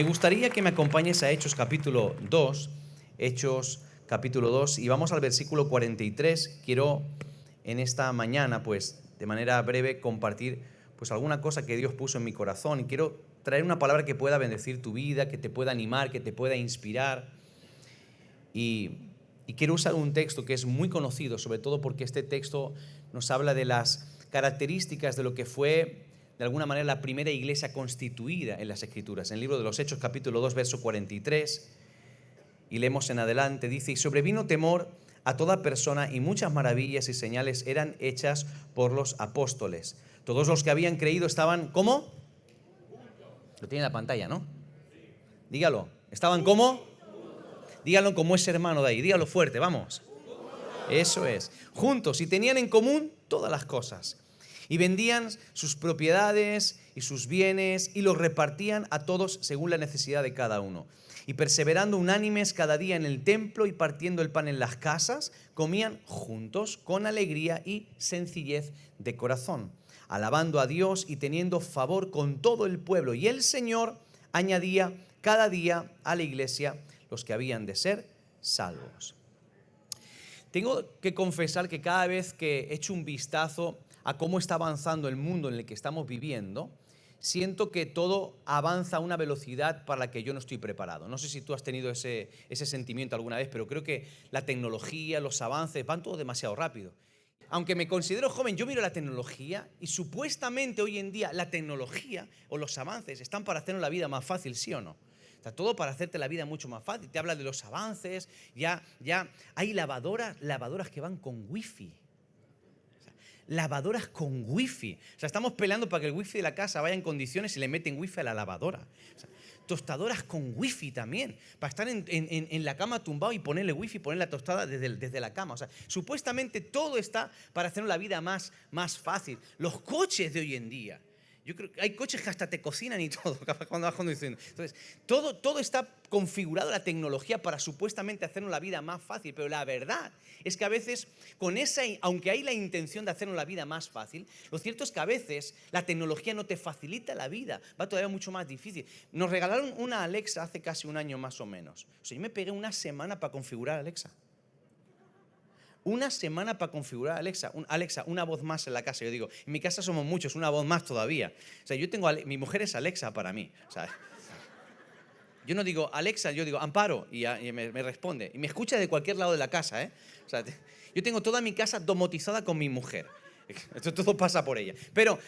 Me gustaría que me acompañes a Hechos capítulo 2, y vamos al versículo 43. Quiero en esta mañana, pues, de manera breve compartir pues alguna cosa que Dios puso en mi corazón, y quiero traer una palabra que pueda bendecir tu vida, que te pueda animar, que te pueda inspirar. Y quiero usar un texto que es muy conocido, sobre todo porque este texto nos habla de las características de lo que fue, de alguna manera, la primera iglesia constituida en las Escrituras. En el libro de los Hechos, capítulo 2, verso 43, y leemos en adelante, dice: y sobrevino temor a toda persona, y muchas maravillas y señales eran hechas por los apóstoles. Todos los que habían creído estaban, ¿cómo? Lo tiene en la pantalla, ¿no? Dígalo. ¿Estaban cómo? Dígalo como es hermano de ahí, dígalo fuerte, vamos. Eso es. Juntos, y tenían en común todas las cosas. Y vendían sus propiedades y sus bienes y los repartían a todos según la necesidad de cada uno. Y perseverando unánimes cada día en el templo y partiendo el pan en las casas, comían juntos con alegría y sencillez de corazón, alabando a Dios y teniendo favor con todo el pueblo. Y el Señor añadía cada día a la iglesia los que habían de ser salvos. Tengo que confesar que cada vez que echo un vistazo a cómo está avanzando el mundo en el que estamos viviendo, siento que todo avanza a una velocidad para la que yo no estoy preparado. No sé si tú has tenido ese sentimiento alguna vez, pero creo que la tecnología, los avances, van todo demasiado rápido. Aunque me considero joven, yo miro la tecnología y supuestamente hoy en día la tecnología o los avances están para hacernos la vida más fácil, ¿sí o no? Está todo para hacerte la vida mucho más fácil. Te habla de los avances, ya hay lavadoras que van con wifi. Lavadoras con wifi. O sea, estamos peleando para que el wifi de la casa vaya en condiciones y le meten wifi a la lavadora. O sea, tostadoras con wifi también, para estar en la cama tumbado y ponerle wifi, poner la tostada desde la cama. O sea, supuestamente todo está para hacer la vida más fácil. Los coches de hoy en día, yo creo que hay coches que hasta te cocinan y todo cuando vas conduciendo. Entonces, todo está configurado, la tecnología, para supuestamente hacernos la vida más fácil. Pero la verdad es que a veces, aunque hay la intención de hacernos la vida más fácil, lo cierto es que a veces la tecnología no te facilita la vida, va todavía mucho más difícil. Nos regalaron una Alexa hace casi un año más o menos. O sea, yo me pegué una semana para configurar Alexa. Una semana para configurar Alexa, una voz más en la casa. Yo digo, en mi casa somos muchos, una voz más todavía. O sea, mi mujer es Alexa para mí. O sea, yo no digo Alexa, yo digo Amparo, y me responde. Y me escucha de cualquier lado de la casa, ¿eh? O sea, yo tengo toda mi casa domotizada con mi mujer. Esto todo pasa por ella. Pero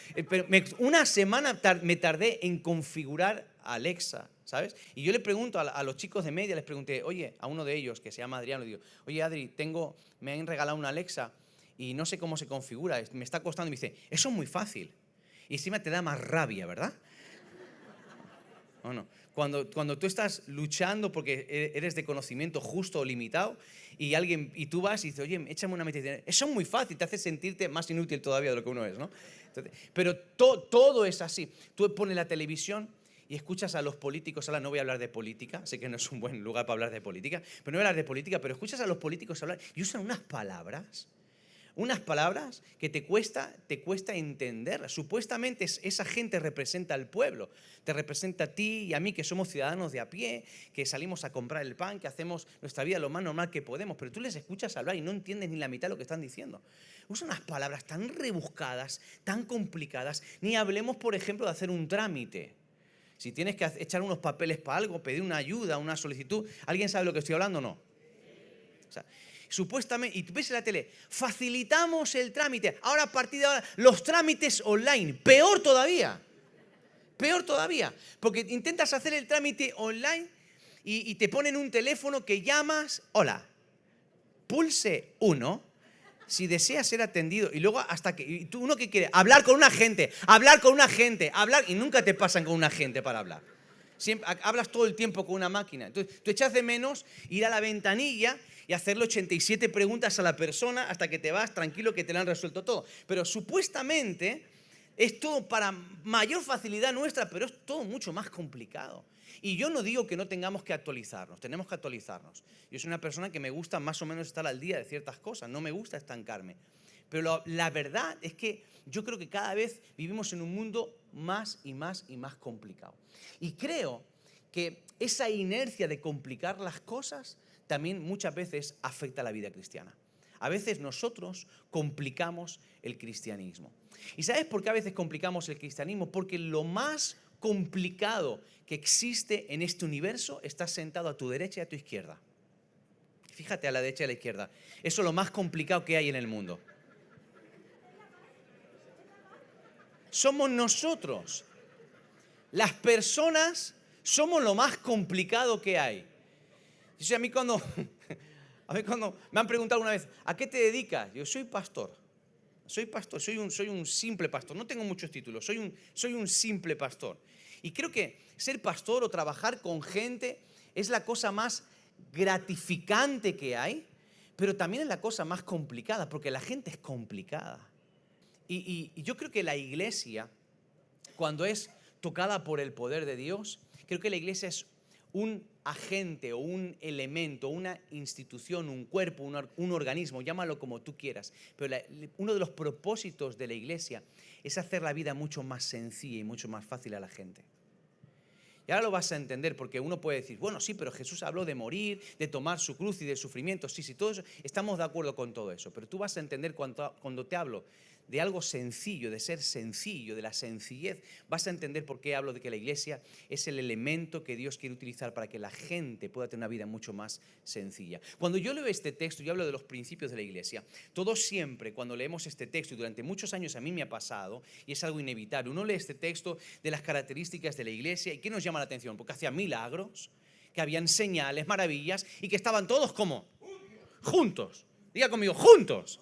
una semana me tardé en configurar Alexa, ¿sabes? Y yo le pregunto a los chicos de media, les pregunté, oye, a uno de ellos que se llama Adrián, le digo, oye Adri, me han regalado una Alexa y no sé cómo se configura, me está costando. Y me dice, eso es muy fácil. Y encima te da más rabia, ¿verdad? ¿O no? Cuando tú estás luchando porque eres de conocimiento justo o limitado y tú vas y dices, oye, échame una meditación. Eso es muy fácil, te hace sentirte más inútil todavía de lo que uno es, ¿no? Entonces, pero todo es así. Tú pones la televisión y escuchas a los políticos. Ahora no voy a hablar de política, sé que no es un buen lugar para hablar de política, pero no voy a hablar de política, pero escuchas a los políticos hablar y usan unas palabras que te cuesta entender. Supuestamente esa gente representa al pueblo, te representa a ti y a mí, que somos ciudadanos de a pie, que salimos a comprar el pan, que hacemos nuestra vida lo más normal que podemos, pero tú les escuchas hablar y no entiendes ni la mitad de lo que están diciendo. Usan unas palabras tan rebuscadas, tan complicadas. Ni hablemos, por ejemplo, de hacer un trámite. Si tienes que echar unos papeles para algo, pedir una ayuda, una solicitud, ¿alguien sabe lo que estoy hablando o no? O sea, supuestamente, y tú ves en la tele, facilitamos el trámite. Ahora, a partir de ahora, los trámites online. Peor todavía, porque intentas hacer el trámite online y te ponen un teléfono que llamas, hola, pulse 1 si desea ser atendido, y luego uno que quiere hablar con un agente, y nunca te pasan con un agente para hablar. Siempre hablas todo el tiempo con una máquina. Entonces tú echas de menos ir a la ventanilla y hacerle 87 preguntas a la persona hasta que te vas tranquilo, que te lo han resuelto todo. Pero supuestamente es todo para mayor facilidad nuestra, pero es todo mucho más complicado. Y yo no digo que no tengamos que actualizarnos, tenemos que actualizarnos. Yo soy una persona que me gusta más o menos estar al día de ciertas cosas, no me gusta estancarme. Pero la verdad es que yo creo que cada vez vivimos en un mundo más y más complicado. Y creo que esa inercia de complicar las cosas también muchas veces afecta a la vida cristiana. A veces nosotros complicamos el cristianismo. ¿Y sabes por qué a veces complicamos el cristianismo? Porque lo más complicado que existe en este universo está sentado a tu derecha y a tu izquierda. Fíjate, a la derecha y a la izquierda. Eso es lo más complicado que hay en el mundo. Somos nosotros. Las personas somos lo más complicado que hay. A mí cuando me han preguntado una vez, ¿a qué te dedicas? Yo soy pastor, soy un simple pastor, no tengo muchos títulos, soy un simple pastor. Y creo que ser pastor o trabajar con gente es la cosa más gratificante que hay, pero también es la cosa más complicada, porque la gente es complicada. Y yo creo que la iglesia, cuando es tocada por el poder de Dios, creo que la iglesia es un agente o un elemento, una institución, un cuerpo, un organismo, llámalo como tú quieras. Pero uno de los propósitos de la iglesia es hacer la vida mucho más sencilla y mucho más fácil a la gente. Y ahora lo vas a entender, porque uno puede decir, bueno, sí, pero Jesús habló de morir, de tomar su cruz y de sufrimiento. Sí, todo eso, estamos de acuerdo con todo eso. Pero tú vas a entender cuando te hablo de algo sencillo, de ser sencillo, de la sencillez, vas a entender por qué hablo de que la iglesia es el elemento que Dios quiere utilizar para que la gente pueda tener una vida mucho más sencilla. Cuando yo leo este texto y hablo de los principios de la iglesia, todos siempre cuando leemos este texto, y durante muchos años a mí me ha pasado, y es algo inevitable, uno lee este texto de las características de la iglesia, ¿y qué nos llama la atención? Porque hacía milagros, que habían señales, maravillas, y que estaban todos como juntos. Diga conmigo, juntos.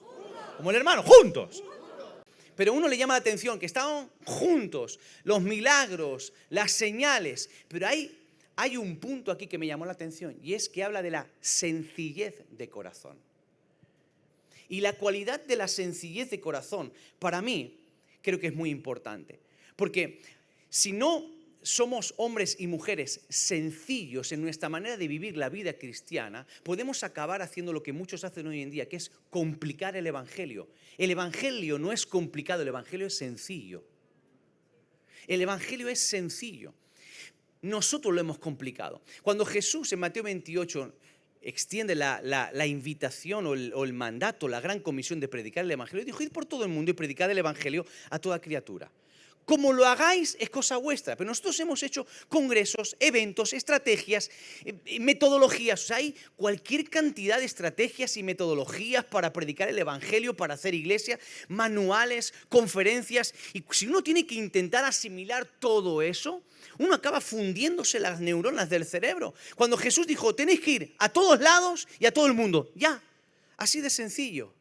Como el hermano, juntos. Pero uno le llama la atención que estaban juntos, los milagros, las señales. Pero hay un punto aquí que me llamó la atención, y es que habla de la sencillez de corazón. Y la cualidad de la sencillez de corazón, para mí, creo que es muy importante. Porque si no somos hombres y mujeres sencillos en nuestra manera de vivir la vida cristiana, podemos acabar haciendo lo que muchos hacen hoy en día, que es complicar el evangelio. El evangelio no es complicado, el evangelio es sencillo. El evangelio es sencillo. Nosotros lo hemos complicado. Cuando Jesús en Mateo 28 extiende la invitación o el mandato, la gran comisión de predicar el evangelio, dijo: id por todo el mundo y predicad el evangelio a toda criatura. Como lo hagáis es cosa vuestra, pero nosotros hemos hecho congresos, eventos, estrategias, metodologías. O sea, hay cualquier cantidad de estrategias y metodologías para predicar el evangelio, para hacer iglesia, manuales, conferencias. Y si uno tiene que intentar asimilar todo eso, uno acaba fundiéndose las neuronas del cerebro. Cuando Jesús dijo, tenéis que ir a todos lados y a todo el mundo. Ya, así de sencillo.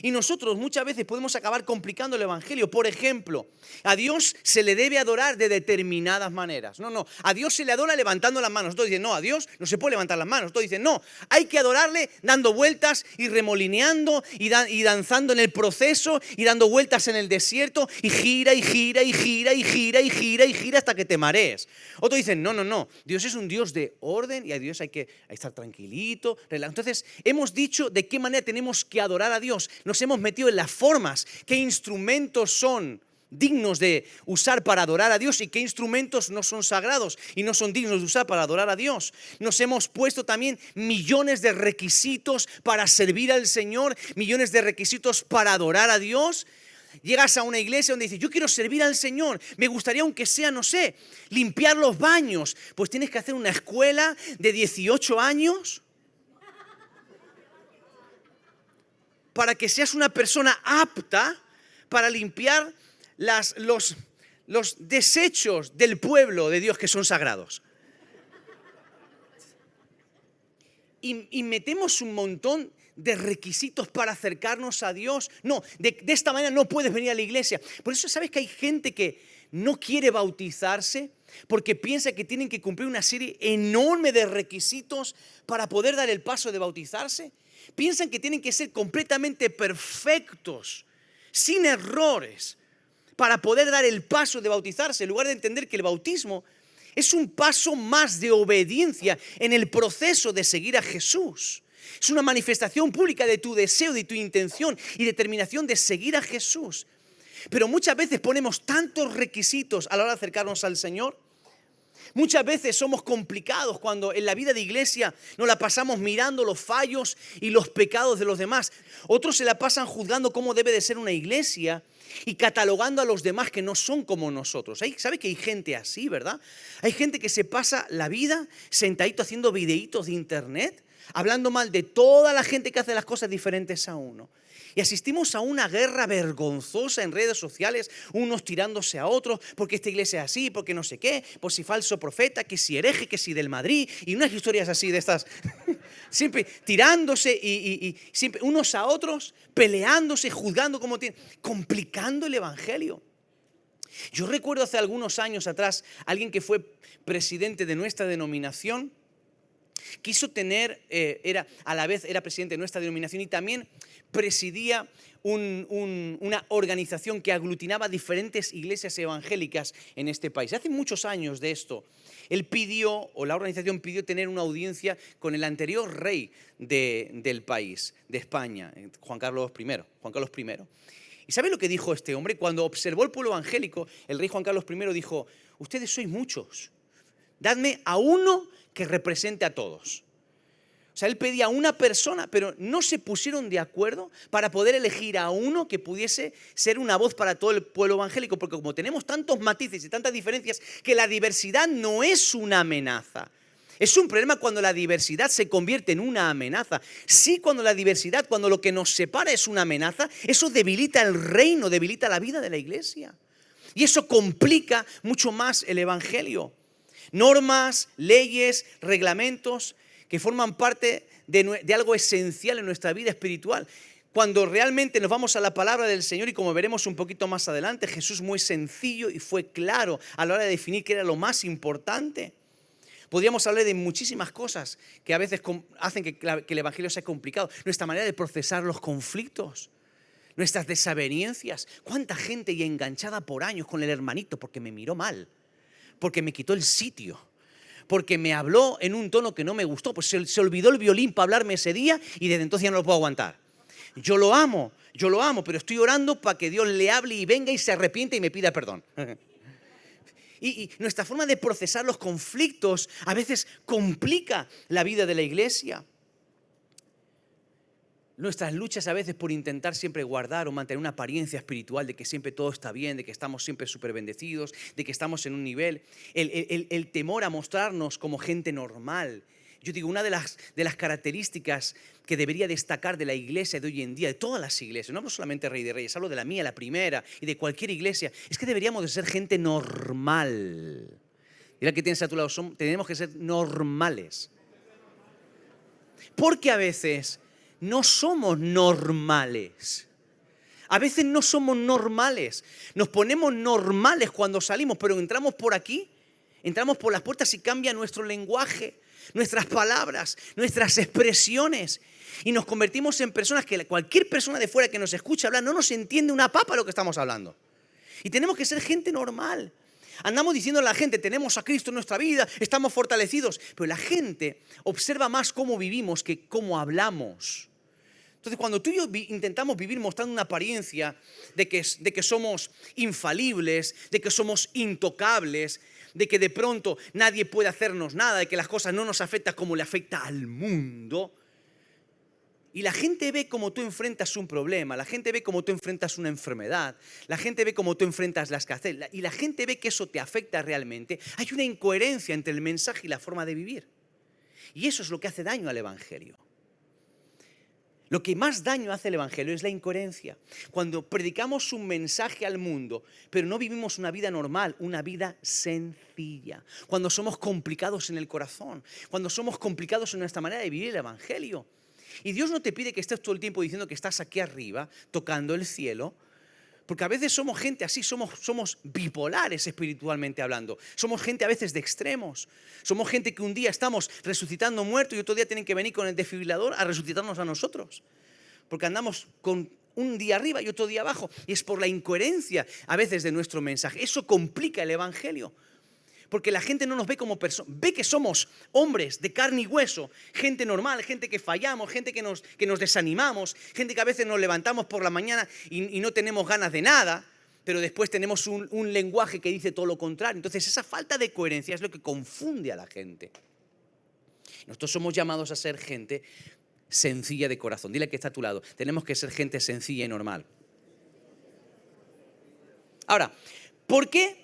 Y nosotros muchas veces podemos acabar complicando el evangelio. Por ejemplo, a Dios se le debe adorar de determinadas maneras. No, a Dios se le adora levantando las manos. Todos dicen, no, a Dios no se puede levantar las manos. Todos dicen, no, hay que adorarle dando vueltas y remolineando y danzando en el proceso y dando vueltas en el desierto y gira y gira y gira y gira y gira y gira hasta que te marees. Otros dicen, no, Dios es un Dios de orden y a Dios hay que estar tranquilito. Entonces, hemos dicho de qué manera tenemos que adorar a Dios. Nos hemos metido en las formas, qué instrumentos son dignos de usar para adorar a Dios y qué instrumentos no son sagrados y no son dignos de usar para adorar a Dios. Nos hemos puesto también millones de requisitos para servir al Señor, millones de requisitos para adorar a Dios. Llegas a una iglesia donde dices, yo quiero servir al Señor, me gustaría aunque sea, no sé, limpiar los baños. Pues tienes que hacer una escuela de 18 años para que seas una persona apta para limpiar los desechos del pueblo de Dios que son sagrados. Y metemos un montón de requisitos para acercarnos a Dios. No, de esta manera no puedes venir a la iglesia. Por eso, ¿sabes que hay gente que no quiere bautizarse? Porque piensa que tienen que cumplir una serie enorme de requisitos para poder dar el paso de bautizarse. Piensan que tienen que ser completamente perfectos, sin errores, para poder dar el paso de bautizarse, en lugar de entender que el bautismo es un paso más de obediencia en el proceso de seguir a Jesús. Es una manifestación pública de tu deseo, de tu intención y determinación de seguir a Jesús. Pero muchas veces ponemos tantos requisitos a la hora de acercarnos al Señor. Muchas veces somos complicados cuando en la vida de iglesia nos la pasamos mirando los fallos y los pecados de los demás. Otros se la pasan juzgando cómo debe de ser una iglesia y catalogando a los demás que no son como nosotros. ¿Sabe que hay gente así, verdad? Hay gente que se pasa la vida sentadito haciendo videitos de internet, hablando mal de toda la gente que hace las cosas diferentes a uno. Y asistimos a una guerra vergonzosa en redes sociales, unos tirándose a otros, porque esta iglesia es así, porque no sé qué, por si falso profeta, que si hereje, que si del Madrid, y unas historias así de estas, siempre tirándose y siempre unos a otros, peleándose, juzgando como tienen, complicando el evangelio. Yo recuerdo hace algunos años atrás, alguien que fue presidente de nuestra denominación, quiso tener, a la vez era presidente de nuestra denominación y también presidía una organización que aglutinaba diferentes iglesias evangélicas en este país. Hace muchos años de esto, él pidió, o la organización pidió tener una audiencia con el anterior rey del país, de España, Juan Carlos I. ¿Y sabe lo que dijo este hombre? Cuando observó el pueblo evangélico, el rey Juan Carlos I dijo: ustedes sois muchos, dadme a uno que represente a todos. O sea, él pedía a una persona, pero no se pusieron de acuerdo para poder elegir a uno que pudiese ser una voz para todo el pueblo evangélico, porque como tenemos tantos matices y tantas diferencias, que la diversidad no es una amenaza. Es un problema cuando la diversidad se convierte en una amenaza. Sí, cuando la diversidad, cuando lo que nos separa es una amenaza, eso debilita el reino, debilita la vida de la iglesia. Y eso complica mucho más el evangelio. Normas, leyes, reglamentos que forman parte de algo esencial en nuestra vida espiritual. Cuando realmente nos vamos a la palabra del Señor, y como veremos un poquito más adelante, Jesús muy sencillo y fue claro a la hora de definir qué era lo más importante. Podríamos hablar de muchísimas cosas que a veces hacen que el evangelio sea complicado. Nuestra manera de procesar los conflictos, nuestras desavenencias. ¿Cuánta gente ya enganchada por años con el hermanito porque me miró mal, porque me quitó el sitio, porque me habló en un tono que no me gustó? Pues se olvidó el violín para hablarme ese día y desde entonces ya no lo puedo aguantar. Yo lo amo, pero estoy orando para que Dios le hable y venga y se arrepiente y me pida perdón. Y nuestra forma de procesar los conflictos a veces complica la vida de la iglesia. Nuestras luchas a veces por intentar siempre guardar o mantener una apariencia espiritual de que siempre todo está bien, de que estamos siempre súper bendecidos, de que estamos en un nivel. El temor a mostrarnos como gente normal. Yo digo, una de las características que debería destacar de la iglesia de hoy en día, de todas las iglesias, no hablo solamente de Rey de Reyes, hablo de la mía, la primera, y de cualquier iglesia, es que deberíamos de ser gente normal. Mira que tienes a tu lado, tenemos que ser normales. Porque a veces no somos normales. A veces no somos normales. Nos ponemos normales cuando salimos, pero entramos por aquí, entramos por las puertas y cambia nuestro lenguaje, nuestras palabras, nuestras expresiones. Y nos convertimos en personas que cualquier persona de fuera que nos escuche hablar no nos entiende una papa lo que estamos hablando. Y tenemos que ser gente normal. Andamos diciendo a la gente, tenemos a Cristo en nuestra vida, estamos fortalecidos. Pero la gente observa más cómo vivimos que cómo hablamos. Entonces, cuando tú y yo intentamos vivir mostrando una apariencia de que somos infalibles, de que somos intocables, de que de pronto nadie puede hacernos nada, de que las cosas no nos afectan como le afecta al mundo, y la gente ve cómo tú enfrentas un problema, la gente ve cómo tú enfrentas una enfermedad, la gente ve cómo tú enfrentas la escasez, y la gente ve que eso te afecta realmente, hay una incoherencia entre el mensaje y la forma de vivir. Y eso es lo que hace daño al evangelio. Lo que más daño hace el evangelio es la incoherencia. Cuando predicamos un mensaje al mundo, pero no vivimos una vida normal, una vida sencilla. Cuando somos complicados en el corazón, cuando somos complicados en nuestra manera de vivir el evangelio. Y Dios no te pide que estés todo el tiempo diciendo que estás aquí arriba, tocando el cielo, porque a veces somos gente así, somos bipolares espiritualmente hablando. Somos gente a veces de extremos. Somos gente que un día estamos resucitando muertos y otro día tienen que venir con el desfibrilador a resucitarnos a nosotros. Porque andamos con un día arriba y otro día abajo. Y es por la incoherencia a veces de nuestro mensaje. Eso complica el evangelio. Porque la gente no nos ve como personas, ve que somos hombres de carne y hueso, gente normal, gente que fallamos, gente que nos desanimamos, gente que a veces nos levantamos por la mañana y no tenemos ganas de nada, pero después tenemos un lenguaje que dice todo lo contrario. Entonces esa falta de coherencia es lo que confunde a la gente. Nosotros somos llamados a ser gente sencilla de corazón. Dile que está a tu lado. Tenemos que ser gente sencilla y normal. Ahora, ¿por qué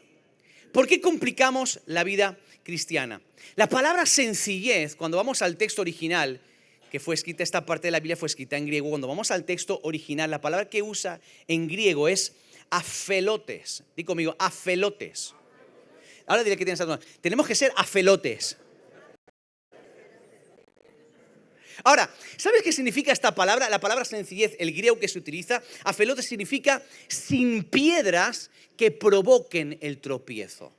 complicamos la vida cristiana? La palabra sencillez, cuando vamos al texto original, que fue escrita, esta parte de la Biblia fue escrita en griego, cuando vamos al texto original, la palabra que usa en griego es afelotes. Di conmigo, afelotes. Ahora dile que tienes a tu lado. Tenemos que ser afelotes. Ahora, ¿sabes qué significa esta palabra? La palabra sencillez, el griego que se utiliza, afelotes significa sin piedras que provoquen el tropiezo.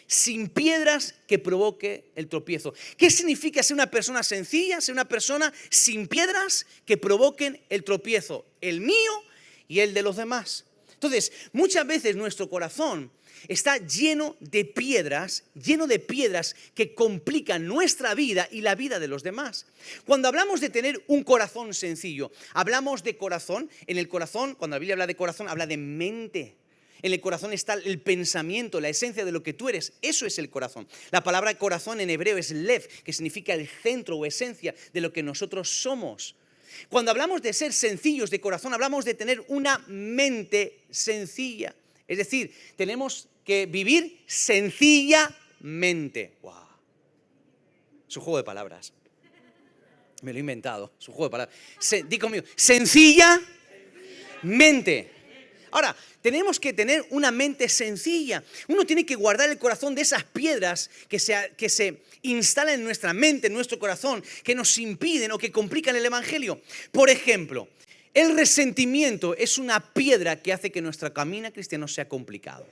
Sin piedras que provoque el tropiezo. ¿Qué significa ser una persona sencilla? Ser una persona sin piedras que provoquen el tropiezo, el mío y el de los demás. Entonces, muchas veces nuestro corazón está lleno de piedras que complican nuestra vida y la vida de los demás. Cuando hablamos de tener un corazón sencillo, hablamos de corazón. En el corazón, cuando la Biblia habla de corazón, habla de mente. En el corazón está el pensamiento, la esencia de lo que tú eres. Eso es el corazón. La palabra corazón en hebreo es lev, que significa el centro o esencia de lo que nosotros somos. Cuando hablamos de ser sencillos de corazón, hablamos de tener una mente sencilla. Es decir, tenemos que vivir sencillamente. ¡Wow! Es un juego de palabras. Me lo he inventado. Es un juego de palabras. Di conmigo. Sencillamente. Ahora, tenemos que tener una mente sencilla. Uno tiene que guardar el corazón de esas piedras que se instalan en nuestra mente, en nuestro corazón, que nos impiden o que complican el evangelio. Por ejemplo, el resentimiento es una piedra que hace que nuestro camino cristiano sea complicado.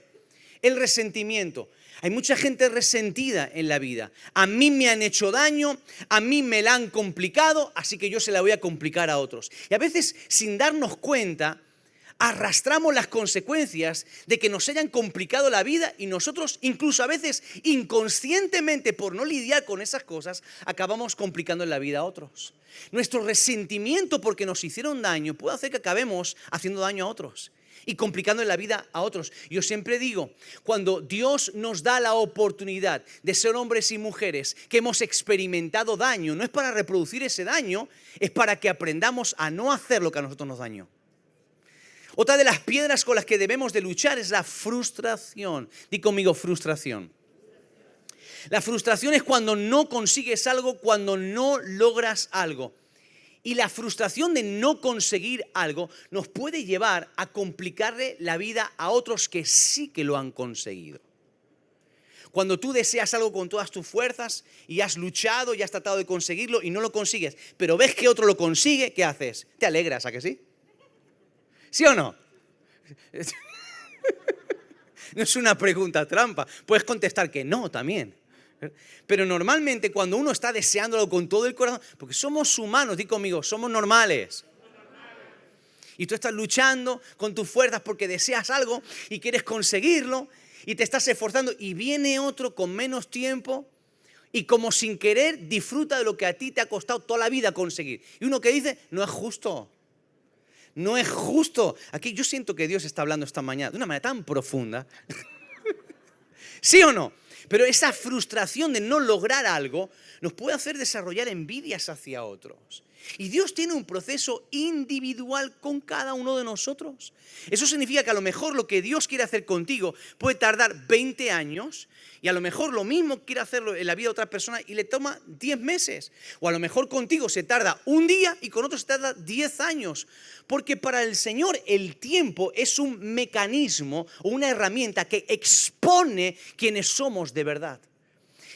El resentimiento. Hay mucha gente resentida en la vida. A mí me han hecho daño, a mí me la han complicado, así que yo se la voy a complicar a otros. Y a veces, sin darnos cuenta, arrastramos las consecuencias de que nos hayan complicado la vida y nosotros, incluso a veces inconscientemente, por no lidiar con esas cosas, acabamos complicando la vida a otros. Nuestro resentimiento porque nos hicieron daño puede hacer que acabemos haciendo daño a otros y complicando la vida a otros. Yo siempre digo, cuando Dios nos da la oportunidad de ser hombres y mujeres que hemos experimentado daño, no es para reproducir ese daño, es para que aprendamos a no hacer lo que a nosotros nos dañó. Otra de las piedras con las que debemos de luchar es la frustración. Di conmigo, frustración. La frustración es cuando no consigues algo, cuando no logras algo. Y la frustración de no conseguir algo nos puede llevar a complicarle la vida a otros que sí que lo han conseguido. Cuando tú deseas algo con todas tus fuerzas y has luchado y has tratado de conseguirlo y no lo consigues, pero ves que otro lo consigue, ¿qué haces? ¿Te alegras, a que sí? ¿Sí o no? No es una pregunta trampa. Puedes contestar que no también. Pero normalmente cuando uno está deseándolo con todo el corazón, porque somos humanos, di conmigo, somos normales. Y tú estás luchando con tus fuerzas porque deseas algo y quieres conseguirlo y te estás esforzando y viene otro con menos tiempo y como sin querer disfruta de lo que a ti te ha costado toda la vida conseguir. Y uno que dice, no es justo. No es justo. Aquí yo siento que Dios está hablando esta mañana de una manera tan profunda. ¿Sí o no? Pero esa frustración de no lograr algo nos puede hacer desarrollar envidias hacia otros. Y Dios tiene un proceso individual con cada uno de nosotros. Eso significa que a lo mejor lo que Dios quiere hacer contigo puede tardar 20 años y a lo mejor lo mismo quiere hacerlo en la vida de otra persona y le toma 10 meses. O a lo mejor contigo se tarda un día y con otro se tarda 10 años. Porque para el Señor el tiempo es un mecanismo o una herramienta que expone quiénes somos de verdad.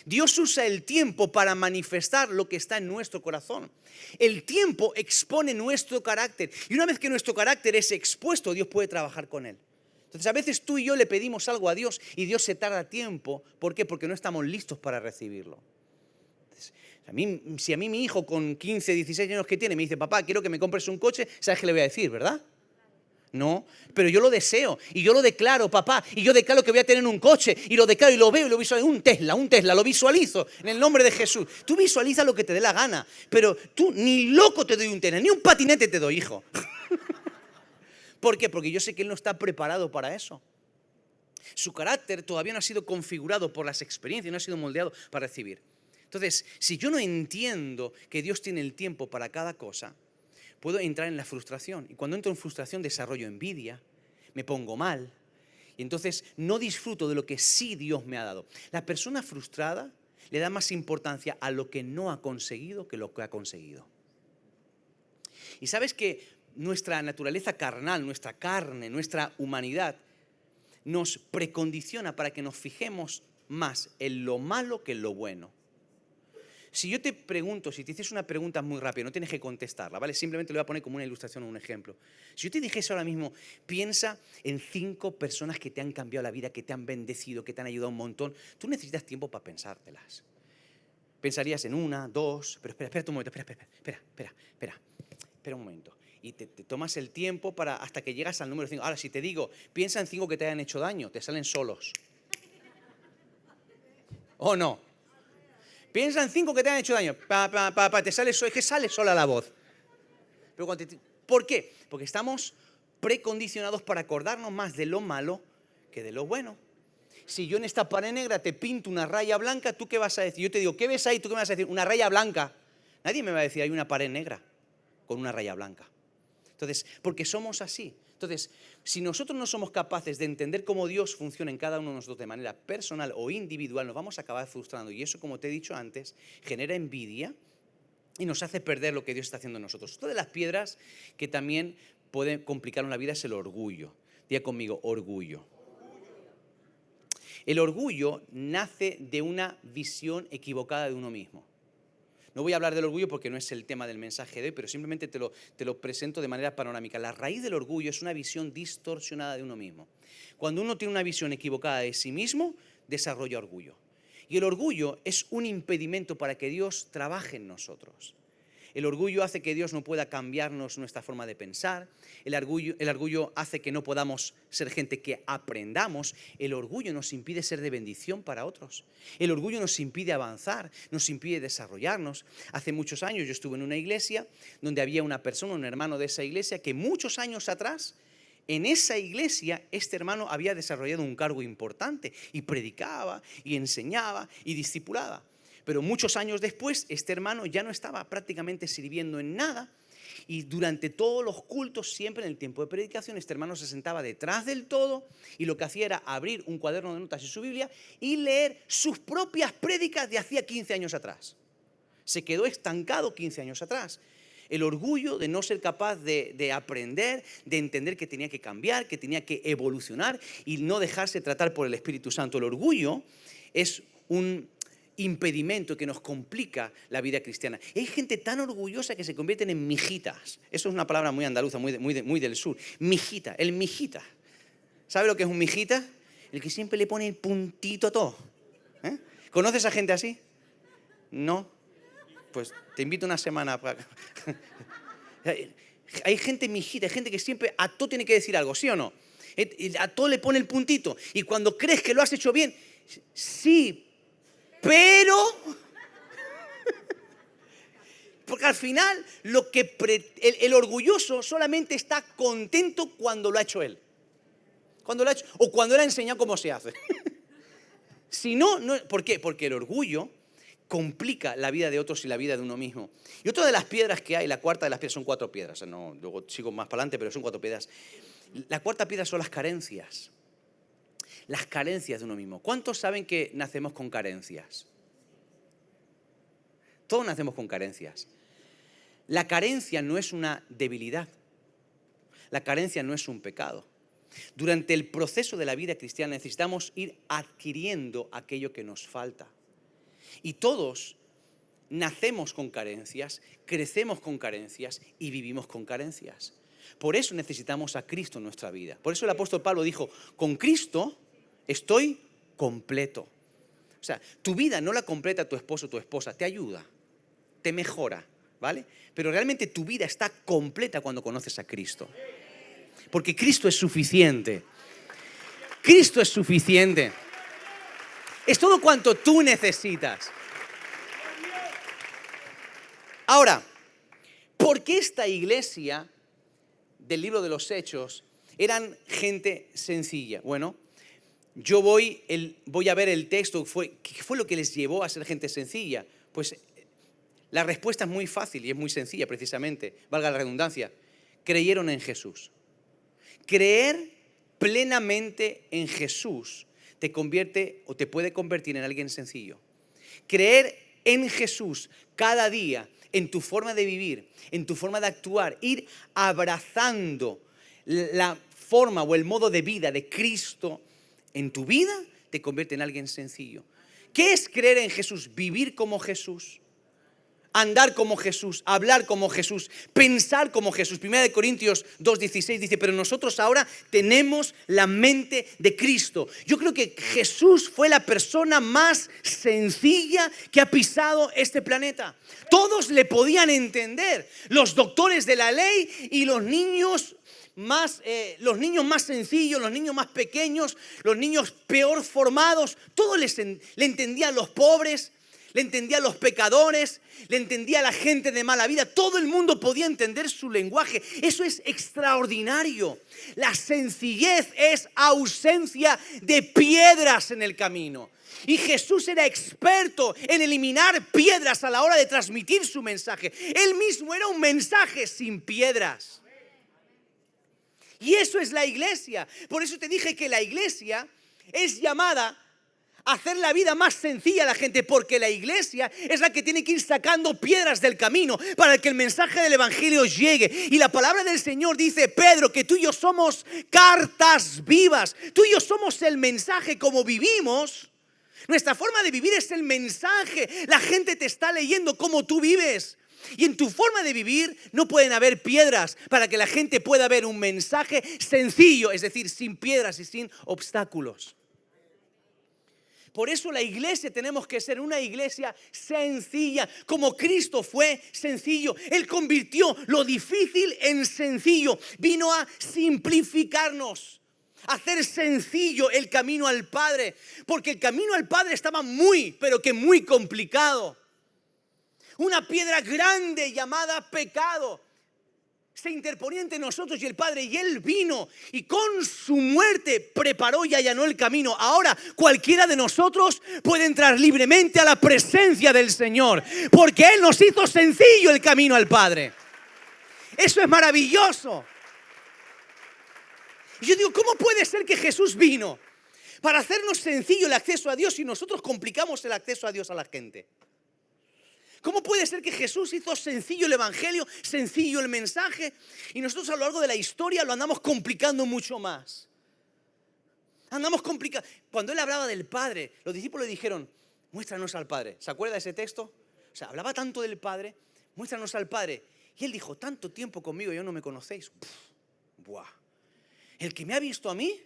Dios usa el tiempo para manifestar lo que está en nuestro corazón. El tiempo expone nuestro carácter. Y una vez que nuestro carácter es expuesto, Dios puede trabajar con él. Entonces a veces tú y yo le pedimos algo a Dios y Dios se tarda tiempo. ¿Por qué? Porque no estamos listos para recibirlo. Entonces, si a mí mi hijo con 15, 16 años que tiene me dice, papá, quiero que me compres un coche, ¿sabes qué le voy a decir, verdad? No, pero yo lo deseo y yo lo declaro, papá, y yo declaro que voy a tener un coche y lo declaro y lo veo y lo visualizo, un Tesla, lo visualizo en el nombre de Jesús. Tú visualiza lo que te dé la gana, pero tú ni loco te doy un Tesla, ni un patinete te doy, hijo. ¿Por qué? Porque yo sé que él no está preparado para eso. Su carácter todavía no ha sido configurado por las experiencias, no ha sido moldeado para recibir. Entonces, si yo no entiendo que Dios tiene el tiempo para cada cosa, puedo entrar en la frustración. Y cuando entro en frustración desarrollo envidia, me pongo mal. Y entonces no disfruto de lo que sí Dios me ha dado. La persona frustrada le da más importancia a lo que no ha conseguido que lo que ha conseguido. Y sabes que nuestra naturaleza carnal, nuestra carne, nuestra humanidad nos precondiciona para que nos fijemos más en lo malo que en lo bueno. Si yo te pregunto, si te hiciese una pregunta muy rápida, no tienes que contestarla, ¿vale? Simplemente lo voy a poner como una ilustración o un ejemplo. Si yo te dijese ahora mismo, piensa en 5 personas que te han cambiado la vida, que te han bendecido, que te han ayudado un montón, tú necesitas tiempo para pensártelas. Pensarías en 1, 2, pero espera un momento, espera un momento. Y te tomas el tiempo hasta que llegas al número 5. Ahora, si te digo, piensa en 5 que te hayan hecho daño, te salen solos. ¿O no? Piensa en 5 que te han hecho daño. Te sale, es que sale sola la voz. Pero ¿por qué? Porque estamos precondicionados para acordarnos más de lo malo que de lo bueno. Si yo en esta pared negra te pinto una raya blanca, ¿tú qué vas a decir? Yo te digo, ¿qué ves ahí? ¿Tú qué me vas a decir? Una raya blanca. Nadie me va a decir, hay una pared negra con una raya blanca. Entonces, porque somos así. Entonces, si nosotros no somos capaces de entender cómo Dios funciona en cada uno de nosotros de manera personal o individual, nos vamos a acabar frustrando. Y eso, como te he dicho antes, genera envidia y nos hace perder lo que Dios está haciendo en nosotros. Otra de las piedras que también pueden complicar una vida es el orgullo. Diga conmigo, orgullo. El orgullo nace de una visión equivocada de uno mismo. No voy a hablar del orgullo porque no es el tema del mensaje de hoy, pero simplemente te lo presento de manera panorámica. La raíz del orgullo es una visión distorsionada de uno mismo. Cuando uno tiene una visión equivocada de sí mismo, desarrolla orgullo. Y el orgullo es un impedimento para que Dios trabaje en nosotros. El orgullo hace que Dios no pueda cambiarnos nuestra forma de pensar. El orgullo hace que no podamos ser gente que aprendamos. El orgullo nos impide ser de bendición para otros. El orgullo nos impide avanzar, nos impide desarrollarnos. Hace muchos años yo estuve en una iglesia donde había una persona, un hermano de esa iglesia, que muchos años atrás, en esa iglesia, este hermano había desarrollado un cargo importante y predicaba y enseñaba y discipulaba. Pero muchos años después, este hermano ya no estaba prácticamente sirviendo en nada y durante todos los cultos, siempre en el tiempo de predicación, este hermano se sentaba detrás del todo y lo que hacía era abrir un cuaderno de notas y su Biblia y leer sus propias prédicas de hacía 15 años atrás. Se quedó estancado 15 años atrás. El orgullo de no ser capaz de aprender, de entender que tenía que cambiar, que tenía que evolucionar y no dejarse tratar por el Espíritu Santo. El orgullo es un impedimento que nos complica la vida cristiana. Y hay gente tan orgullosa que se convierten en mijitas. Eso es una palabra muy andaluza, muy del sur. Mijita, el mijita. ¿Sabe lo que es un mijita? El que siempre le pone el puntito a todo. ¿Eh? ¿Conoces a gente así? No. Pues te invito una semana para... Hay gente mijita, hay gente que siempre a todo tiene que decir algo, ¿sí o no? A todo le pone el puntito. Y cuando crees que lo has hecho bien, sí, pero... Porque al final el orgulloso solamente está contento cuando lo ha hecho él. Cuando lo ha hecho, o cuando él ha enseñado cómo se hace. Si no, ¿por qué? Porque el orgullo complica la vida de otros y la vida de uno mismo. Y otra de las piedras que hay, la cuarta de las piedras, son 4 piedras. No, luego sigo más para adelante, pero son 4 piedras. La cuarta piedra son las carencias. Las carencias de uno mismo. ¿Cuántos saben que nacemos con carencias? Todos nacemos con carencias. La carencia no es una debilidad. La carencia no es un pecado. Durante el proceso de la vida cristiana necesitamos ir adquiriendo aquello que nos falta. Y todos nacemos con carencias, crecemos con carencias y vivimos con carencias. Por eso necesitamos a Cristo en nuestra vida. Por eso el apóstol Pablo dijo, con Cristo estoy completo. O sea, tu vida no la completa tu esposo o tu esposa, te ayuda, te mejora, ¿vale? Pero realmente tu vida está completa cuando conoces a Cristo. Porque Cristo es suficiente. Cristo es suficiente. Es todo cuanto tú necesitas. Ahora, ¿por qué esta iglesia del libro de los Hechos Eran gente sencilla. Bueno, yo voy a ver el texto, ¿qué fue lo que les llevó a ser gente sencilla? Pues la respuesta es muy fácil y es muy sencilla precisamente, valga la redundancia. Creyeron en Jesús. Creer plenamente en Jesús te convierte o te puede convertir en alguien sencillo. Creer en Jesús cada día, en tu forma de vivir, en tu forma de actuar, ir abrazando la forma o el modo de vida de Cristo en tu vida, te convierte en alguien sencillo. ¿Qué es creer en Jesús? Vivir como Jesús, andar como Jesús, hablar como Jesús, pensar como Jesús. 1 Corintios 2:16 dice, pero nosotros ahora tenemos la mente de Cristo. Yo creo que Jesús fue la persona más sencilla que ha pisado este planeta. Todos le podían entender, los doctores de la ley y los niños más sencillos, los niños más pequeños, los niños peor formados, todos le entendían los pobres, le entendía a los pecadores, le entendía a la gente de mala vida. Todo el mundo podía entender su lenguaje. Eso es extraordinario. La sencillez es ausencia de piedras en el camino. Y Jesús era experto en eliminar piedras a la hora de transmitir su mensaje. Él mismo era un mensaje sin piedras. Y eso es la iglesia. Por eso te dije que la iglesia es llamada a hacer la vida más sencilla a la gente, porque la iglesia es la que tiene que ir sacando piedras del camino para que el mensaje del evangelio llegue. Y la palabra del Señor dice, Pedro, que tú y yo somos cartas vivas. Tú y yo somos el mensaje. Como vivimos, nuestra forma de vivir es el mensaje. La gente te está leyendo cómo tú vives. Y en tu forma de vivir no pueden haber piedras, para que la gente pueda ver un mensaje sencillo, es decir, sin piedras y sin obstáculos. Por eso la iglesia tenemos que ser una iglesia sencilla, como Cristo fue sencillo. Él convirtió lo difícil en sencillo. Vino a simplificarnos, a hacer sencillo el camino al Padre. Porque el camino al Padre estaba pero que muy complicado. Una piedra grande llamada pecado se interponía entre nosotros y el Padre, y Él vino y con su muerte preparó y allanó el camino. Ahora cualquiera de nosotros puede entrar libremente a la presencia del Señor, porque Él nos hizo sencillo el camino al Padre. Eso es maravilloso. Y yo digo, ¿cómo puede ser que Jesús vino para hacernos sencillo el acceso a Dios y nosotros complicamos el acceso a Dios a la gente? ¿Cómo puede ser que Jesús hizo sencillo el evangelio, sencillo el mensaje, y nosotros a lo largo de la historia lo andamos complicando mucho más? Andamos complicando. Cuando Él hablaba del Padre, los discípulos le dijeron, muéstranos al Padre. ¿Se acuerda de ese texto? O sea, hablaba tanto del Padre, muéstranos al Padre. Y Él dijo, tanto tiempo conmigo y no me conocéis. Buah. El que me ha visto a mí,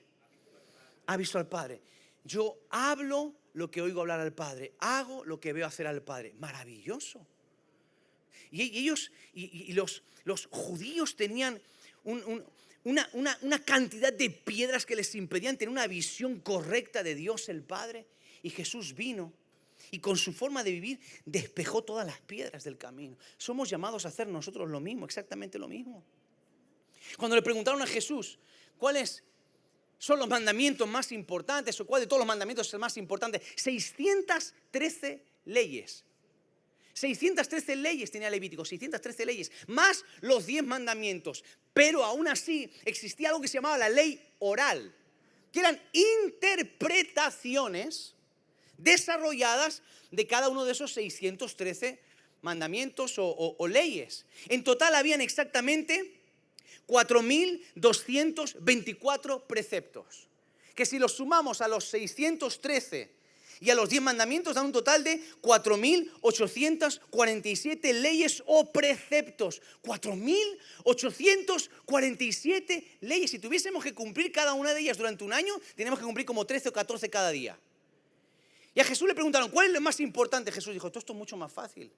ha visto al Padre. Yo hablo lo que oigo hablar al Padre, hago lo que veo hacer al Padre. Maravilloso. Y ellos, los judíos tenían una cantidad de piedras que les impedían tener una visión correcta de Dios el Padre. Y Jesús vino y con su forma de vivir despejó todas las piedras del camino. Somos llamados a hacer nosotros lo mismo, exactamente lo mismo. Cuando le preguntaron a Jesús, ¿cuáles son los mandamientos más importantes, o cuál de todos los mandamientos es el más importante? 613 leyes. 613 leyes tenía Levítico, 613 leyes, más los 10 mandamientos. Pero aún así existía algo que se llamaba la ley oral, que eran interpretaciones desarrolladas de cada uno de esos 613 mandamientos o leyes. En total habían exactamente 4.224 preceptos, que si los sumamos a los 613 y a los 10 mandamientos dan un total de 4.847 leyes o preceptos. 4.847 leyes. Si tuviésemos que cumplir cada una de ellas durante un año, tenemos que cumplir como 13 o 14 cada día. Y a Jesús le preguntaron, ¿cuál es lo más importante? Jesús dijo, todo esto es mucho más fácil.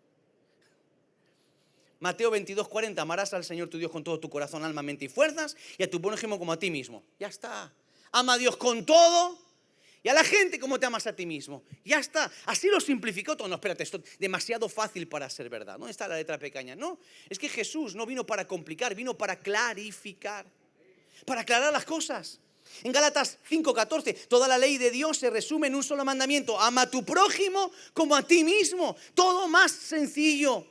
Mateo 22:40, amarás al Señor tu Dios con todo tu corazón, alma, mente y fuerzas, y a tu prójimo como a ti mismo. Ya está. Ama a Dios con todo y a la gente como te amas a ti mismo. Ya está. Así lo simplificó todo. No, espérate, esto es demasiado fácil para ser verdad. ¿Dónde está la letra pequeña? No, es que Jesús no vino para complicar, vino para clarificar. para aclarar las cosas. En Gálatas 5:14, toda la ley de Dios se resume en un solo mandamiento: ama a tu prójimo como a ti mismo. Todo más sencillo.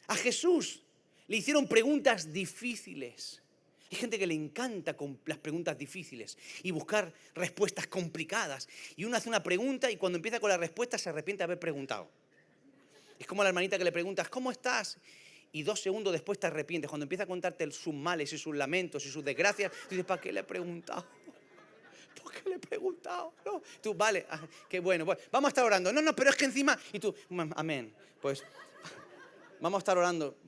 A Jesús le hicieron preguntas difíciles. Hay gente que le encanta con las preguntas difíciles y buscar respuestas complicadas. Y uno hace una pregunta y cuando empieza con la respuesta se arrepiente de haber preguntado. Es como a la hermanita que le preguntas, ¿cómo estás? Y 2 segundos después te arrepientes. Cuando empieza a contarte sus males y sus lamentos y sus desgracias, tú dices, ¿para qué le he preguntado? ¿Por qué le he preguntado? No. Tú, vale, qué bueno. Vamos a estar orando. No, pero es que encima... Y tú, amén. Pues vamos a estar orando.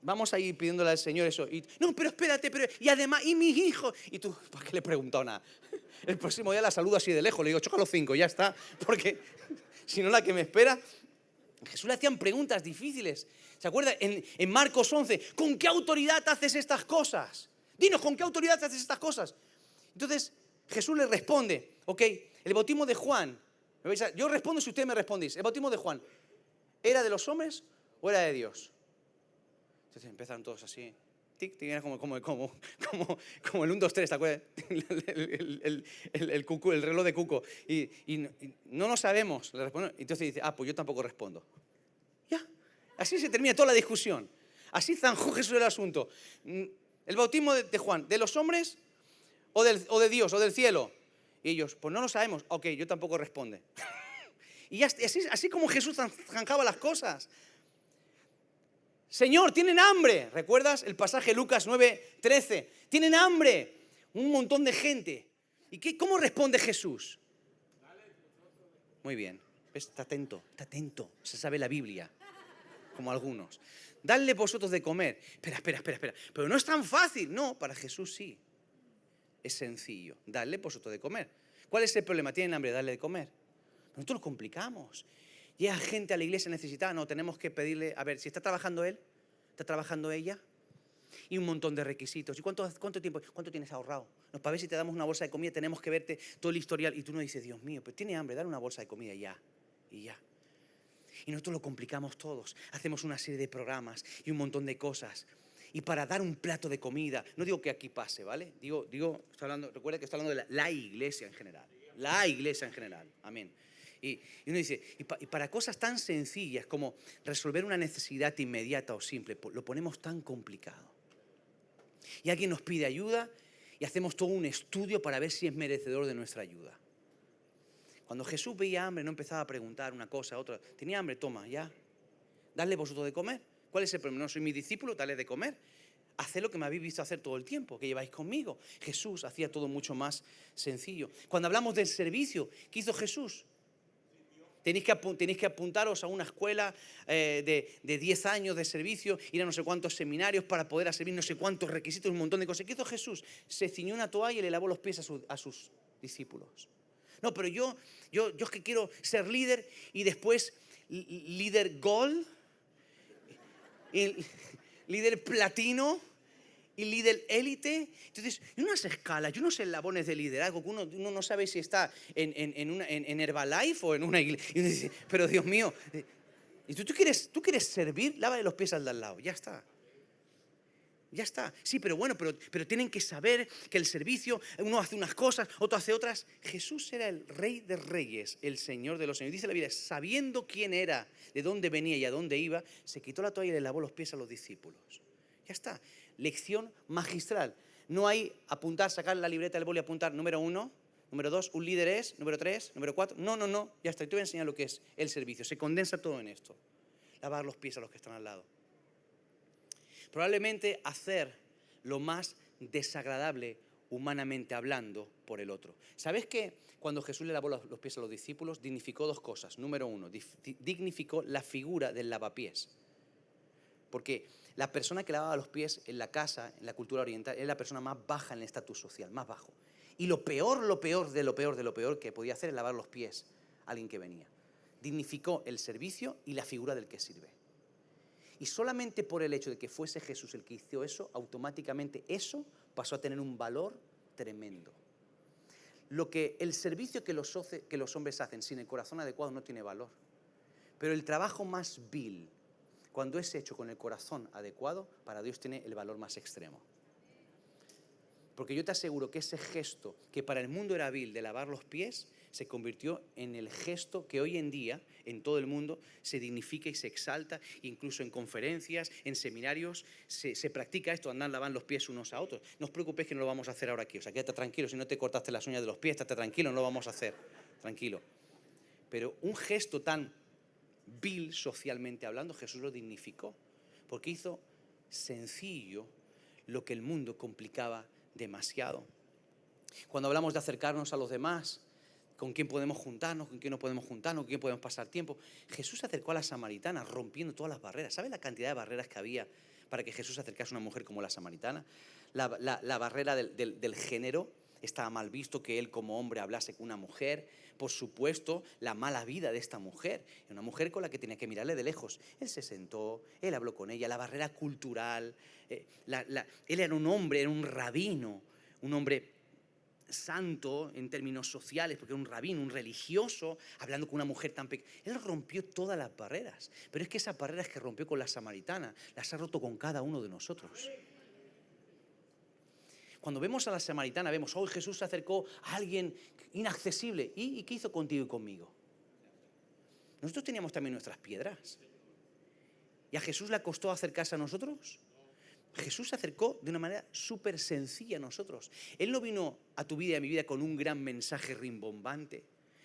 Vamos a ir pidiéndole al Señor eso. No, pero espérate, y además, y mis hijos. Y tú, ¿para qué le he preguntado nada? El próximo día la saludo así de lejos. Le digo, choca los 5, ya está. Porque si no, la que me espera... Jesús le hacían preguntas difíciles. ¿Se acuerda? En Marcos 11, ¿con qué autoridad haces estas cosas? Dinos, ¿con qué autoridad haces estas cosas? Entonces, Jesús le responde, ok, el bautismo de Juan, yo respondo si ustedes me respondís, el bautismo de Juan, ¿era de los hombres o era de Dios? Entonces empezaron todos así, tic, tic, era como el 1, 2, 3, ¿te acuerdas? El reloj de Cuco. Y no lo sabemos, le respondo. Entonces dice, pues yo tampoco respondo. Ya, así se termina toda la discusión. Así zanjó Jesús el asunto. El bautismo de Juan, ¿de los hombres o de Dios o del cielo? Y ellos, pues no lo sabemos. Ok, yo tampoco responde. Y ya, así como Jesús zanjaba las cosas. Señor, tienen hambre. ¿Recuerdas el pasaje Lucas 9:13? Tienen hambre. Un montón de gente. ¿Y cómo responde Jesús? Muy bien. Está atento. Se sabe la Biblia, como algunos. Dadle vosotros de comer. Espera. Pero no es tan fácil. No, para Jesús sí. Es sencillo. Dadle vosotros de comer. ¿Cuál es el problema? Tienen hambre, darle de comer. Nosotros lo complicamos. Llega gente a la iglesia necesitada, no, tenemos que pedirle, a ver, si está trabajando él, está trabajando ella, y un montón de requisitos. ¿Y cuánto tiempo, cuánto tienes ahorrado? No, para ver si te damos una bolsa de comida, tenemos que verte todo el historial. Y tú no dices, Dios mío, pero tiene hambre, dale una bolsa de comida ya. Y nosotros lo complicamos todos. Hacemos una serie de programas y un montón de cosas. Y para dar un plato de comida, no digo que aquí pase, ¿vale? Recuerda que estoy hablando de la iglesia en general. La iglesia en general, amén. Y uno dice, y para cosas tan sencillas como resolver una necesidad inmediata o simple, lo ponemos tan complicado. Y alguien nos pide ayuda y hacemos todo un estudio para ver si es merecedor de nuestra ayuda. Cuando Jesús veía hambre, no empezaba a preguntar una cosa, otra. Tenía hambre, toma, ya. Dadle vosotros de comer. ¿Cuál es el problema? No soy mi discípulo, dale de comer. Haced lo que me habéis visto hacer todo el tiempo, que lleváis conmigo. Jesús hacía todo mucho más sencillo. Cuando hablamos del servicio, ¿qué hizo Jesús? Tenéis que apuntaros a una escuela de 10 años de servicio, ir a no sé cuántos seminarios para poder servir, no sé cuántos requisitos, un montón de cosas. ¿Qué hizo Jesús? Se ciñó una toalla y le lavó los pies a sus discípulos. No, pero yo es que quiero ser líder y después líder gold, líder platino y líder élite. Entonces, unas escalas y unos eslabones de liderazgo que uno no sabe si está en Herbalife o en una iglesia. Y uno dice, pero Dios mío, ¿y tú quieres servir? Lávale los pies al de al lado, ya está. Ya está. Sí, pero bueno, pero tienen que saber que el servicio, uno hace unas cosas, otro hace otras. Jesús era el Rey de Reyes, el Señor de los Señores. Dice la Biblia, sabiendo quién era, de dónde venía y a dónde iba, se quitó la toalla y le lavó los pies a los discípulos. Ya está. Lección magistral. No hay apuntar, sacar la libreta del boli y apuntar número 1, número 2, un líder es, número 3, número 4. No. Ya está. Y te voy a enseñar lo que es el servicio. Se condensa todo en esto. Lavar los pies a los que están al lado. Probablemente hacer lo más desagradable humanamente hablando por el otro. ¿Sabes que cuando Jesús le lavó los pies a los discípulos, dignificó 2 cosas? Número 1, dignificó la figura del lavapiés. Porque la persona que lavaba los pies en la casa, en la cultura oriental, es la persona más baja en el estatus social, más bajo. Y lo peor de lo peor que podía hacer es lavar los pies a alguien que venía. Dignificó el servicio y la figura del que sirve. Y solamente por el hecho de que fuese Jesús el que hizo eso, automáticamente eso pasó a tener un valor tremendo. El servicio que los hombres hacen sin el corazón adecuado no tiene valor. Pero el trabajo más vil, cuando es hecho con el corazón adecuado, para Dios tiene el valor más extremo. Porque yo te aseguro que ese gesto, que para el mundo era vil, de lavar los pies, se convirtió en el gesto que hoy en día, en todo el mundo, se dignifica y se exalta. Incluso en conferencias, en seminarios, se practica esto, andan lavando los pies unos a otros. No os preocupéis que no lo vamos a hacer ahora aquí. O sea, quédate tranquilo, si no te cortaste las uñas de los pies, estate tranquilo, no lo vamos a hacer. Tranquilo. Pero un gesto tan vil socialmente hablando, Jesús lo dignificó. Porque hizo sencillo lo que el mundo complicaba demasiado. Cuando hablamos de acercarnos a los demás, con quién podemos juntarnos, con quién no podemos juntarnos, con quién podemos pasar tiempo, Jesús se acercó a la samaritana rompiendo todas las barreras. ¿Sabe la cantidad de barreras que había para que Jesús se acercase a una mujer como la samaritana? La barrera del género. Estaba mal visto que él como hombre hablase con una mujer. Por supuesto, la mala vida de esta mujer. Una mujer con la que tenía que mirarle de lejos. Él se sentó, él habló con ella. La barrera cultural. Él era un hombre, era un rabino. Un hombre santo en términos sociales, porque era un rabino, un religioso, hablando con una mujer tan pequeña. Él rompió todas las barreras. Pero es que esas barreras que rompió con la samaritana, las ha roto con cada uno de nosotros. Cuando vemos a la samaritana, vemos, oh, Jesús se acercó a alguien inaccesible. ¿Y qué hizo contigo y conmigo? Nosotros teníamos también nuestras piedras. ¿Y a Jesús le costó acercarse a nosotros? Jesús se acercó de una manera súper sencilla a nosotros. Él no vino a tu vida y a mi vida con un gran mensaje rimbombante.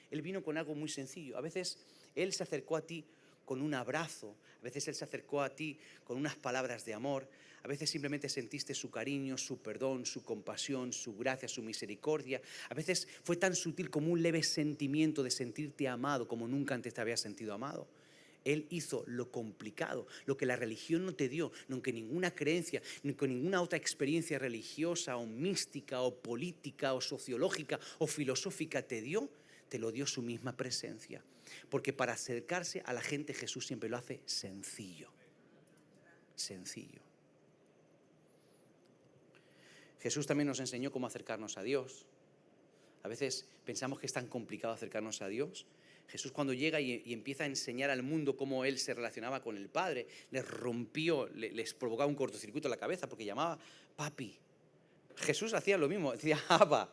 Él vino con algo muy sencillo. A veces Él se acercó a ti con un abrazo. A veces Él se acercó a ti con unas palabras de amor. A veces simplemente sentiste su cariño, su perdón, su compasión, su gracia, su misericordia. A veces fue tan sutil como un leve sentimiento de sentirte amado como nunca antes te habías sentido amado. Él hizo lo complicado, lo que la religión no te dio, no que ninguna creencia, ni con ninguna otra experiencia religiosa o mística o política o sociológica o filosófica te dio, te lo dio su misma presencia. Porque para acercarse a la gente Jesús siempre lo hace sencillo. Sencillo. Jesús también nos enseñó cómo acercarnos a Dios. A veces pensamos que es tan complicado acercarnos a Dios. Jesús cuando llega y empieza a enseñar al mundo cómo Él se relacionaba con el Padre, les provocaba un cortocircuito en la cabeza porque llamaba papi. Jesús hacía lo mismo, decía Abba,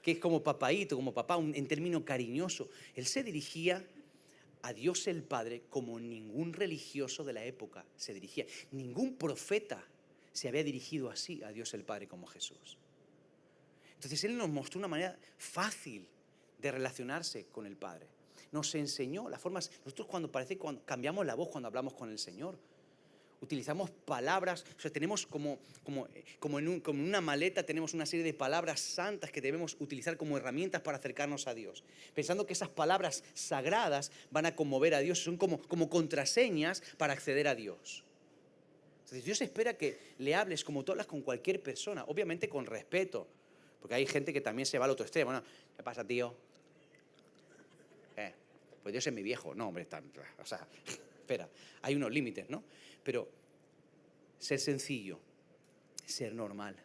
que es como papaíto, como papá, en término cariñoso. Él se dirigía a Dios el Padre como ningún religioso de la época se dirigía. Ningún profeta se había dirigido así a Dios el Padre como Jesús. Entonces Él nos mostró una manera fácil de relacionarse con el Padre. Nos enseñó las formas. Nosotros cuando cambiamos la voz cuando hablamos con el Señor, utilizamos palabras, o sea, tenemos como en una maleta tenemos una serie de palabras santas que debemos utilizar como herramientas para acercarnos a Dios, pensando que esas palabras sagradas van a conmover a Dios, son como contraseñas para acceder a Dios. Entonces Dios espera que le hables como tú hablas con cualquier persona, obviamente con respeto, porque hay gente que también se va al otro extremo. Bueno, ¿qué pasa, tío? Pues Dios es mi viejo. No, hombre, o sea, espera, hay unos límites, ¿no? Pero ser sencillo, ser normal.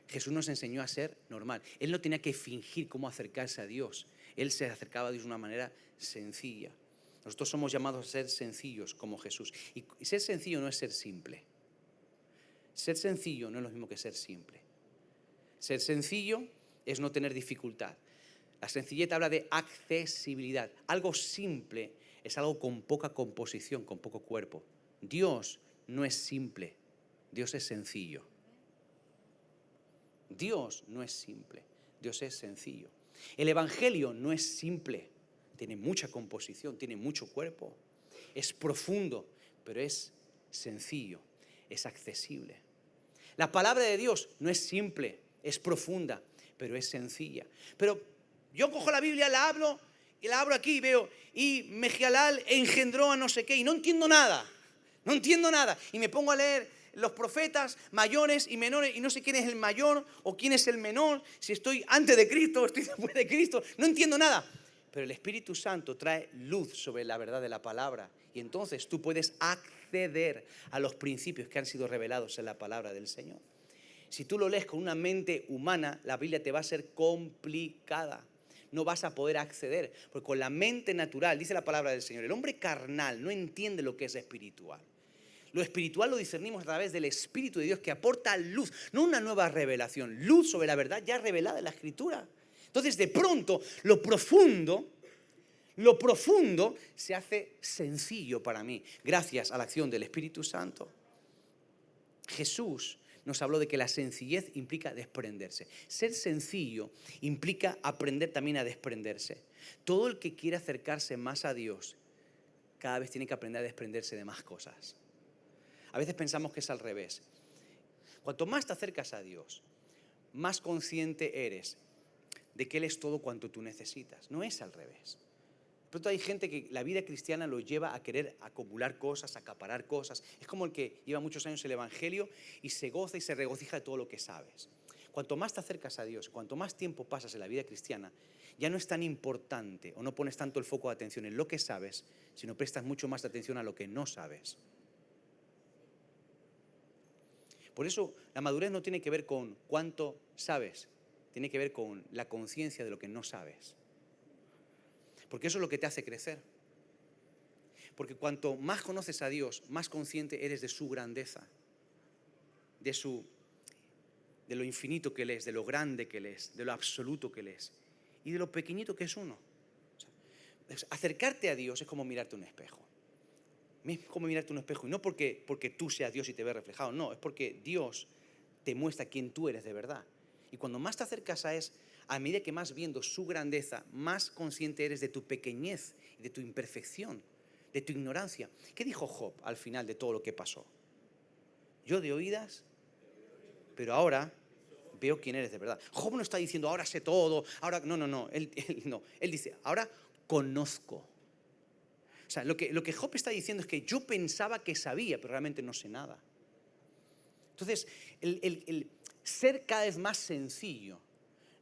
Jesús nos enseñó a ser normal. Él no tenía que fingir cómo acercarse a Dios. Él se acercaba a Dios de una manera sencilla. Nosotros somos llamados a ser sencillos como Jesús. Y ser sencillo no es ser simple. Ser sencillo no es lo mismo que ser simple. Ser sencillo es no tener dificultad. La sencillez habla de accesibilidad. Algo simple es algo con poca composición, con poco cuerpo. Dios no es simple, Dios es sencillo. Dios no es simple, Dios es sencillo. El Evangelio no es simple, tiene mucha composición, tiene mucho cuerpo. Es profundo, pero es sencillo, es accesible. La palabra de Dios no es simple, es profunda, pero es sencilla. Pero yo cojo la Biblia, la abro aquí y veo, y Mejialal engendró a no sé qué, y no entiendo nada. Y me pongo a leer los profetas mayores y menores, y no sé quién es el mayor o quién es el menor, si estoy antes de Cristo o estoy después de Cristo, no entiendo nada. Pero el Espíritu Santo trae luz sobre la verdad de la palabra, y entonces tú puedes acceder a los principios que han sido revelados en la palabra del Señor. Si tú lo lees con una mente humana, la Biblia te va a ser complicada. No vas a poder acceder, porque con la mente natural, dice la palabra del Señor, el hombre carnal no entiende lo que es espiritual. Lo espiritual lo discernimos a través del Espíritu de Dios que aporta luz, no una nueva revelación, luz sobre la verdad ya revelada en la Escritura. Entonces, de pronto, lo profundo se hace sencillo para mí, gracias a la acción del Espíritu Santo. Jesús nos habló de que la sencillez implica desprenderse. Ser sencillo implica aprender también a desprenderse. Todo el que quiere acercarse más a Dios, cada vez tiene que aprender a desprenderse de más cosas. A veces pensamos que es al revés. Cuanto más te acercas a Dios, más consciente eres de que Él es todo cuanto tú necesitas. No es al revés. De pronto hay gente que la vida cristiana lo lleva a querer acumular cosas, acaparar cosas. Es como el que lleva muchos años el Evangelio y se goza y se regocija de todo lo que sabes. Cuanto más te acercas a Dios, cuanto más tiempo pasas en la vida cristiana, ya no es tan importante o no pones tanto el foco de atención en lo que sabes, sino prestas mucho más atención a lo que no sabes. Por eso la madurez no tiene que ver con cuánto sabes, tiene que ver con la conciencia de lo que no sabes. Porque eso es lo que te hace crecer. Porque cuanto más conoces a Dios, más consciente eres de su grandeza, de lo infinito que Él es, de lo grande que Él es, de lo absoluto que Él es y de lo pequeñito que es uno. O sea, acercarte a Dios es como mirarte un espejo. Es como mirarte un espejo y no porque tú seas Dios y te ves reflejado, no, es porque Dios te muestra quién tú eres de verdad. Y cuando más te acercas a Él, a medida que más viendo su grandeza, más consciente eres de tu pequeñez, de tu imperfección, de tu ignorancia. ¿Qué dijo Job al final de todo lo que pasó? Yo de oídas, pero ahora veo quién eres de verdad. Job no está diciendo ahora sé todo, ahora no. Él dice ahora conozco. O sea, lo que Job está diciendo es que yo pensaba que sabía, pero realmente no sé nada. Entonces, el ser cada vez más sencillo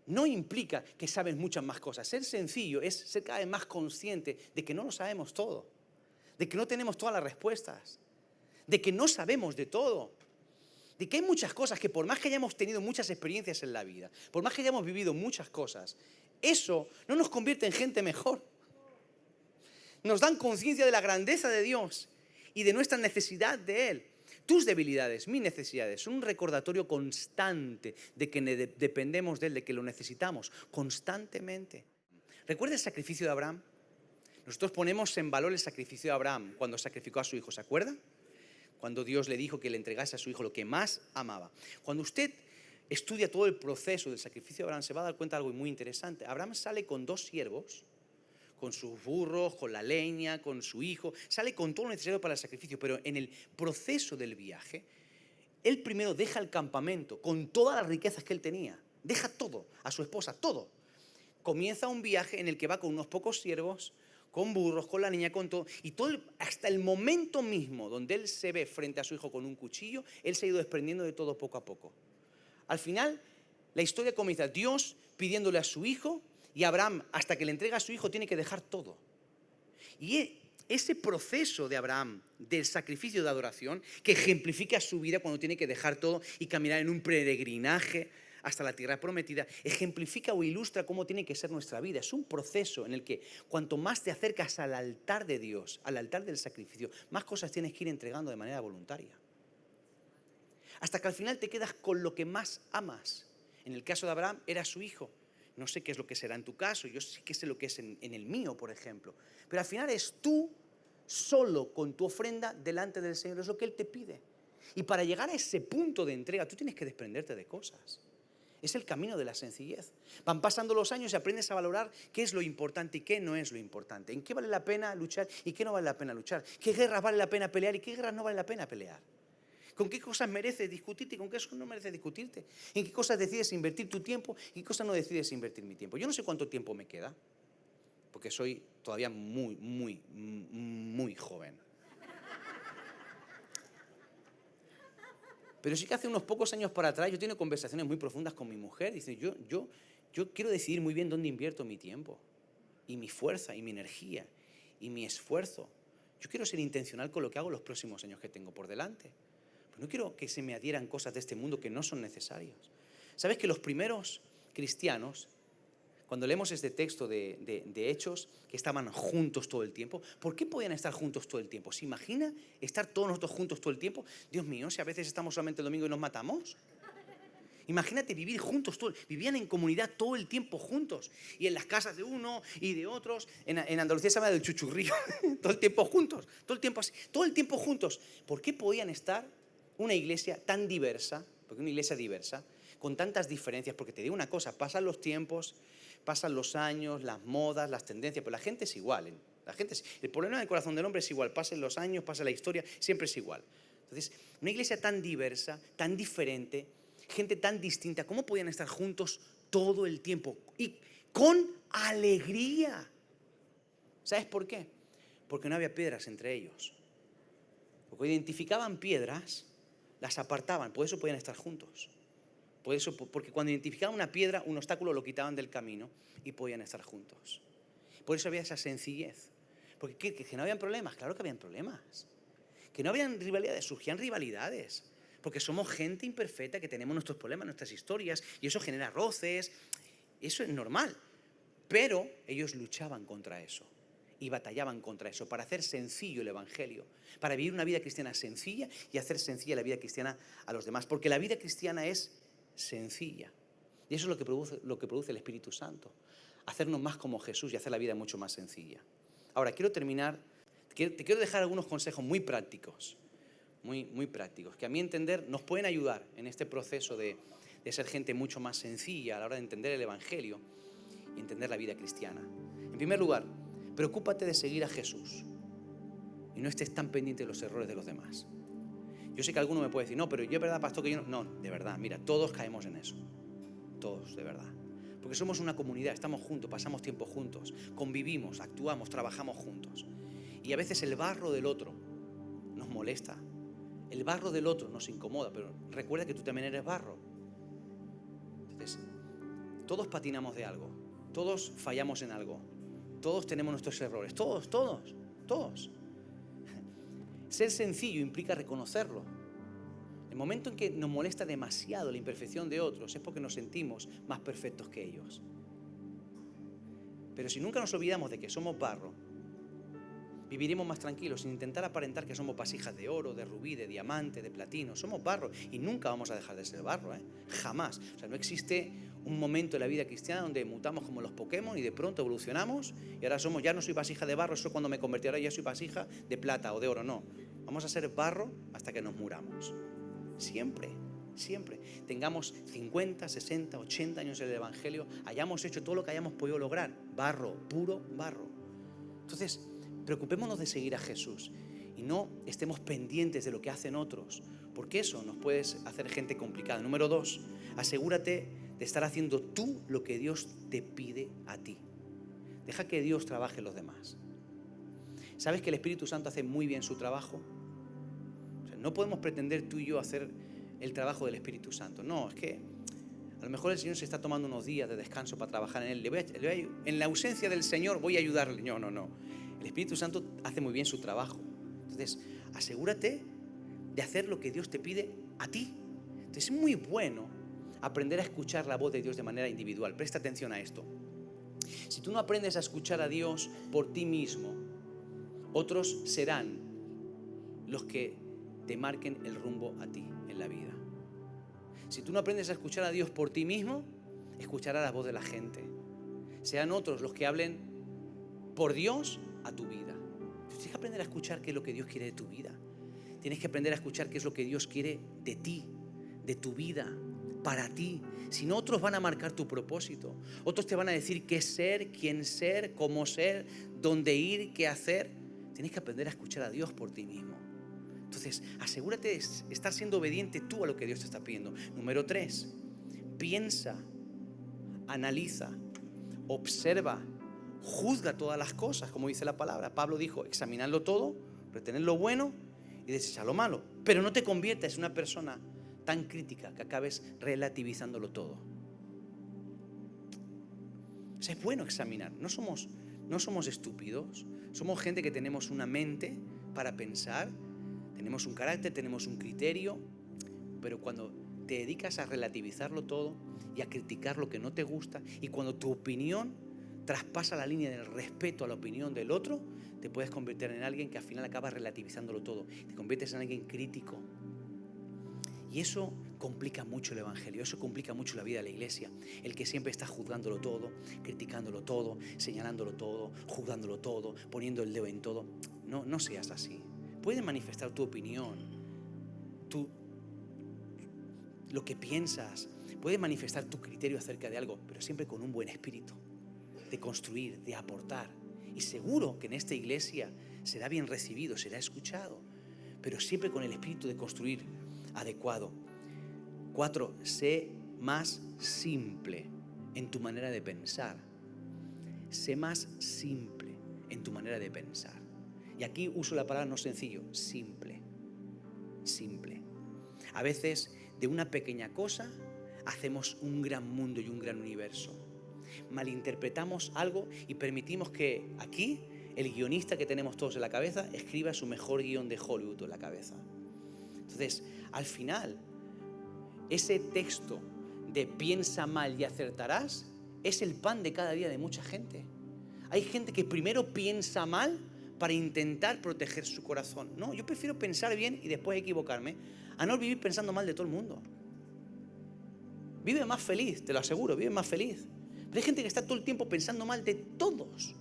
no implica que sabes muchas más cosas. Ser sencillo es ser cada vez más consciente de que no lo sabemos todo, de que no tenemos todas las respuestas, de que no sabemos de todo, de que hay muchas cosas que por más que hayamos tenido muchas experiencias en la vida, por más que hayamos vivido muchas cosas, eso no nos convierte en gente mejor. Nos dan conciencia de la grandeza de Dios y de nuestra necesidad de Él. Tus debilidades, mis necesidades, son un recordatorio constante de que dependemos de Él, de que lo necesitamos constantemente. ¿Recuerda el sacrificio de Abraham? Nosotros ponemos en valor el sacrificio de Abraham cuando sacrificó a su hijo, ¿se acuerda? Cuando Dios le dijo que le entregase a su hijo lo que más amaba. Cuando usted estudia todo el proceso del sacrificio de Abraham, se va a dar cuenta de algo muy interesante. Abraham sale con 2 siervos, con sus burros, con la leña, con su hijo, sale con todo lo necesario para el sacrificio, pero en el proceso del viaje, él primero deja el campamento con todas las riquezas que él tenía, deja todo, a su esposa, todo. Comienza un viaje en el que va con unos pocos siervos, con burros, con la niña, con todo, y todo hasta el momento mismo donde él se ve frente a su hijo con un cuchillo, él se ha ido desprendiendo de todo poco a poco. Al final, la historia comienza Dios pidiéndole a su hijo, y Abraham, hasta que le entrega a su hijo, tiene que dejar todo. Y ese proceso de Abraham, del sacrificio de adoración, que ejemplifica su vida cuando tiene que dejar todo y caminar en un peregrinaje hasta la tierra prometida, ejemplifica o ilustra cómo tiene que ser nuestra vida. Es un proceso en el que cuanto más te acercas al altar de Dios, al altar del sacrificio, más cosas tienes que ir entregando de manera voluntaria. Hasta que al final te quedas con lo que más amas. En el caso de Abraham era su hijo. No sé qué es lo que será en tu caso, yo sí que sé lo que es en el mío, por ejemplo. Pero al final es tú solo con tu ofrenda delante del Señor, es lo que Él te pide. Y para llegar a ese punto de entrega, tú tienes que desprenderte de cosas. Es el camino de la sencillez. Van pasando los años y aprendes a valorar qué es lo importante y qué no es lo importante. En qué vale la pena luchar y qué no vale la pena luchar. Qué guerras vale la pena pelear y qué guerras no vale la pena pelear. ¿Con qué cosas mereces discutirte y con qué no mereces discutirte? ¿En qué cosas decides invertir tu tiempo y qué cosas no decides invertir mi tiempo? Yo no sé cuánto tiempo me queda, porque soy todavía muy joven. Pero sí que hace unos pocos años para atrás yo he tenido conversaciones muy profundas con mi mujer. Dice, yo quiero decidir muy bien dónde invierto mi tiempo y mi fuerza y mi energía y mi esfuerzo. Yo quiero ser intencional con lo que hago los próximos años que tengo por delante. No quiero que se me adhieran cosas de este mundo que no son necesarias. ¿Sabes que los primeros cristianos Cuando leemos este texto de Hechos, que estaban juntos todo el tiempo, ¿por qué podían estar juntos todo el tiempo? ¿Se imagina estar todos nosotros juntos todo el tiempo? Dios mío, si a veces estamos solamente el domingo y nos matamos. Imagínate vivir juntos, vivían en comunidad todo el tiempo juntos. Y en las casas de uno y de otros. En Andalucía se llama del chuchurrío. Todo el tiempo juntos, todo el tiempo así, todo el tiempo juntos. ¿Por qué podían estar una iglesia tan diversa? Porque una iglesia diversa, con tantas diferencias. Porque te digo una cosa, pasan los tiempos, pasan los años, las modas, las tendencias, pero la gente es igual. El problema del corazón del hombre es igual. Pasan los años, pasa la historia, siempre es igual. Entonces, una iglesia tan diversa, tan diferente, gente tan distinta, ¿cómo podían estar juntos todo el tiempo? Y con alegría. ¿Sabes por qué? Porque no había piedras entre ellos. Porque identificaban piedras, las apartaban, por eso podían estar juntos. Porque cuando identificaban una piedra, un obstáculo, lo quitaban del camino y podían estar juntos. Por eso había esa sencillez. Porque que no habían problemas, claro que habían problemas. Que no habían rivalidades, surgían rivalidades. Porque somos gente imperfecta que tenemos nuestros problemas, nuestras historias, y eso genera roces. Eso es normal. Pero ellos luchaban contra eso y batallaban contra eso para hacer sencillo el Evangelio, para vivir una vida cristiana sencilla y hacer sencilla la vida cristiana a los demás. Porque la vida cristiana es sencilla. Y eso es lo que produce el Espíritu Santo. Hacernos más como Jesús y hacer la vida mucho más sencilla. Ahora, quiero terminar. Te quiero dejar algunos consejos muy prácticos. Muy prácticos, que a mi entender nos pueden ayudar en este proceso de ser gente mucho más sencilla a la hora de entender el Evangelio y entender la vida cristiana. En primer lugar, preocúpate de seguir a Jesús y no estés tan pendiente de los errores de los demás. Yo sé que alguno me puede decir, no, pero yo, ¿verdad, pastor, que yo no? No, de verdad, mira, todos caemos en eso. Todos, de verdad. Porque somos una comunidad, estamos juntos, pasamos tiempo juntos, convivimos, actuamos, trabajamos juntos. Y a veces el barro del otro nos molesta. El barro del otro nos incomoda, pero recuerda que tú también eres barro. Entonces, todos patinamos de algo, todos fallamos en algo, todos tenemos nuestros errores, todos. Ser sencillo implica reconocerlo. El momento en que nos molesta demasiado la imperfección de otros es porque nos sentimos más perfectos que ellos. Pero si nunca nos olvidamos de que somos barro, viviremos más tranquilos sin intentar aparentar que somos vasijas de oro, de rubí, de diamante, de platino. Somos barro y nunca vamos a dejar de ser barro, jamás. O sea, no existe un momento en la vida cristiana donde mutamos como los Pokémon y de pronto evolucionamos y ahora ya no soy vasija de barro, eso cuando me convertí, ahora ya soy vasija de plata o de oro. No, vamos a ser barro hasta que nos muramos. Siempre. Tengamos 50, 60, 80 años en el Evangelio, hayamos hecho todo lo que hayamos podido lograr. Barro, puro barro. Entonces, preocupémonos de seguir a Jesús y no estemos pendientes de lo que hacen otros, porque eso nos puede hacer gente complicada. Número 2, asegúrate de estar haciendo tú lo que Dios te pide a ti. Deja que Dios trabaje en los demás. ¿Sabes que el Espíritu Santo hace muy bien su trabajo? O sea, no podemos pretender tú y yo hacer el trabajo del Espíritu Santo. No, es que a lo mejor el Señor se está tomando unos días de descanso para trabajar en Él. En la ausencia del Señor voy a ayudarle. No. El Espíritu Santo hace muy bien su trabajo. Entonces, asegúrate de hacer lo que Dios te pide a ti. Entonces, es muy bueno aprender a escuchar la voz de Dios de manera individual. Presta atención a esto. Si tú no aprendes a escuchar a Dios por ti mismo, otros serán los que te marquen el rumbo a ti en la vida. Si tú no aprendes a escuchar a Dios por ti mismo, escucharás la voz de la gente. Serán otros los que hablen por Dios a tu vida. Tienes que aprender a escuchar qué es lo que Dios quiere de tu vida. Tienes que aprender a escuchar qué es lo que Dios quiere de ti, de tu vida, para ti. Si no, otros van a marcar tu propósito. Otros te van a decir qué ser, quién ser, cómo ser, dónde ir, qué hacer. Tienes que aprender a escuchar a Dios por ti mismo. Entonces, asegúrate de estar siendo obediente tú a lo que Dios te está pidiendo. Número 3, piensa, analiza, observa, juzga todas las cosas, como dice la palabra. Pablo dijo, examinadlo todo, retener lo bueno y desechar lo malo. Pero no te conviertas en una persona tan crítica que acabes relativizándolo todo. O sea, es bueno examinar. No somos estúpidos. Somos gente que tenemos una mente para pensar, tenemos un carácter, tenemos un criterio, pero cuando te dedicas a relativizarlo todo y a criticar lo que no te gusta, y cuando tu opinión traspasa la línea del respeto a la opinión del otro, te puedes convertir en alguien que al final acaba relativizándolo todo. Te conviertes en alguien crítico. Y eso complica mucho el evangelio, eso complica mucho la vida de la iglesia. El que siempre está juzgándolo todo, criticándolo todo, señalándolo todo, juzgándolo todo, poniendo el dedo en todo. No seas así. Puedes manifestar tu opinión, lo que piensas, puedes manifestar tu criterio acerca de algo, pero siempre con un buen espíritu, de construir, de aportar. Y seguro que en esta iglesia será bien recibido, será escuchado, pero siempre con el espíritu de construir adecuado. 4, sé más simple en tu manera de pensar. Sé más simple en tu manera de pensar. Y aquí uso la palabra no sencillo, simple. Simple. A veces de una pequeña cosa hacemos un gran mundo y un gran universo. Malinterpretamos algo y permitimos que aquí el guionista que tenemos todos en la cabeza escriba su mejor guión de Hollywood en la cabeza. Entonces, al final, ese texto de piensa mal y acertarás es el pan de cada día de mucha gente. Hay gente que primero piensa mal para intentar proteger su corazón. No, yo prefiero pensar bien y después equivocarme a no vivir pensando mal de todo el mundo. Vive más feliz, te lo aseguro, vive más feliz. Pero hay gente que está todo el tiempo pensando mal de todos.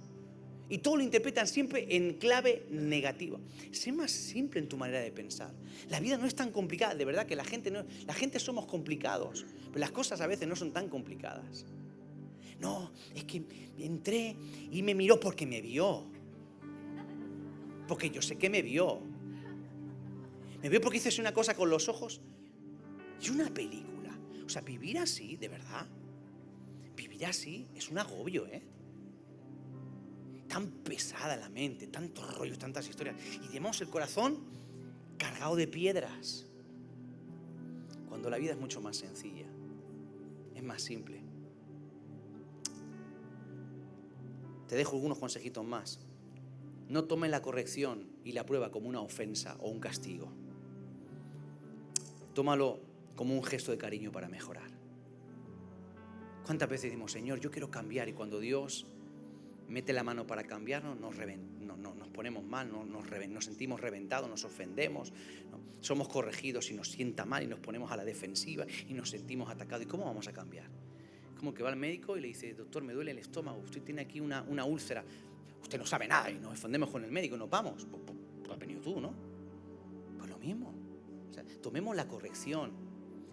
Y todo lo interpretan siempre en clave negativa. Sé más simple en tu manera de pensar. La vida no es tan complicada. De verdad que la gente somos complicados. Pero las cosas a veces no son tan complicadas. No, es que entré y me miró porque me vio. Porque yo sé que me vio. Me vio porque hice una cosa con los ojos. Y una película. O sea, vivir así, de verdad. Vivir así es un agobio, ¿eh? Tan pesada la mente, tantos rollos, tantas historias. Y tenemos el corazón cargado de piedras. Cuando la vida es mucho más sencilla, es más simple. Te dejo algunos consejitos más. No tomes la corrección y la prueba como una ofensa o un castigo. Tómalo como un gesto de cariño para mejorar. ¿Cuántas veces decimos, Señor, yo quiero cambiar? Y cuando Dios mete la mano para cambiarnos, nos ponemos mal, nos sentimos reventados, nos ofendemos, ¿no? Somos corregidos y nos sienta mal y nos ponemos a la defensiva y nos sentimos atacados. ¿Y cómo vamos a cambiar? Como que va al médico y le dice, doctor, me duele el estómago, usted tiene aquí una úlcera. Usted no sabe nada y nos defendemos con el médico y nos vamos. Pues has venido tú, ¿no? Pues lo mismo. O sea, tomemos la corrección,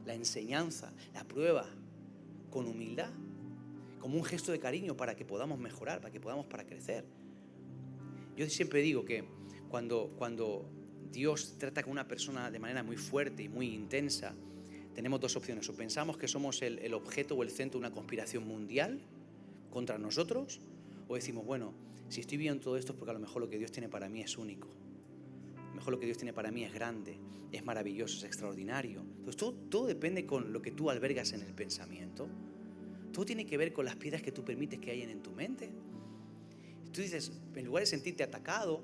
la enseñanza, la prueba con humildad, como un gesto de cariño para que podamos mejorar, para crecer. Yo siempre digo que cuando Dios trata con una persona de manera muy fuerte y muy intensa, tenemos dos opciones. O pensamos que somos el objeto o el centro de una conspiración mundial contra nosotros, o decimos, bueno, si estoy viendo todo esto es porque a lo mejor lo que Dios tiene para mí es único. A lo mejor lo que Dios tiene para mí es grande, es maravilloso, es extraordinario. Entonces todo depende con lo que tú albergas en el pensamiento. Todo tiene que ver con las piedras que tú permites que hayan en tu mente. Tú dices, en lugar de sentirte atacado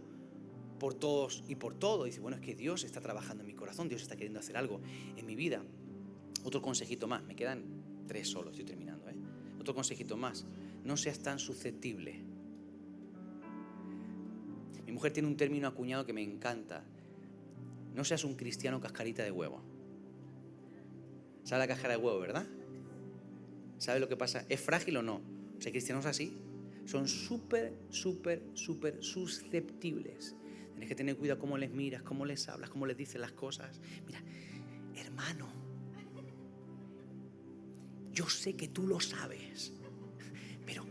por todos y por todo, dices, bueno, es que Dios está trabajando en mi corazón, Dios está queriendo hacer algo en mi vida. Otro consejito más, me quedan 3 solo, estoy terminando, ¿eh? Otro consejito más, no seas tan susceptible. Mi mujer tiene un término acuñado que me encanta. No seas un cristiano cascarita de huevo. ¿Sabes la cáscara de huevo, verdad? ¿Sabes lo que pasa? ¿Es frágil o no? O sea, cristianos así son súper susceptibles. Tienes que tener cuidado cómo les miras, cómo les hablas, cómo les dices las cosas. Mira, hermano, yo sé que tú lo sabes, pero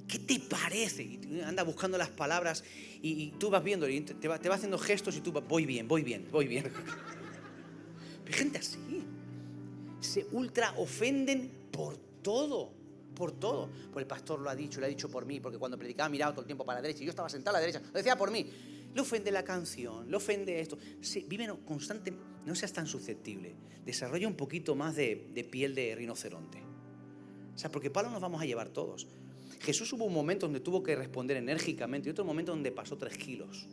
¿qué te parece? Y anda buscando las palabras y tú vas viendo, y te va haciendo gestos y tú vas, voy bien. Hay gente así. Se ultra ofenden por todo. Por el pastor lo ha dicho por mí, porque cuando predicaba miraba todo el tiempo para la derecha y yo estaba sentado a la derecha, lo decía por mí. Le ofende la canción, le ofende esto. Viven constante, no seas tan susceptible. Desarrolla un poquito más de piel de rinoceronte. O sea, porque palos nos vamos a llevar todos. Jesús hubo un momento donde tuvo que responder enérgicamente y otro momento donde pasó 3 kilos.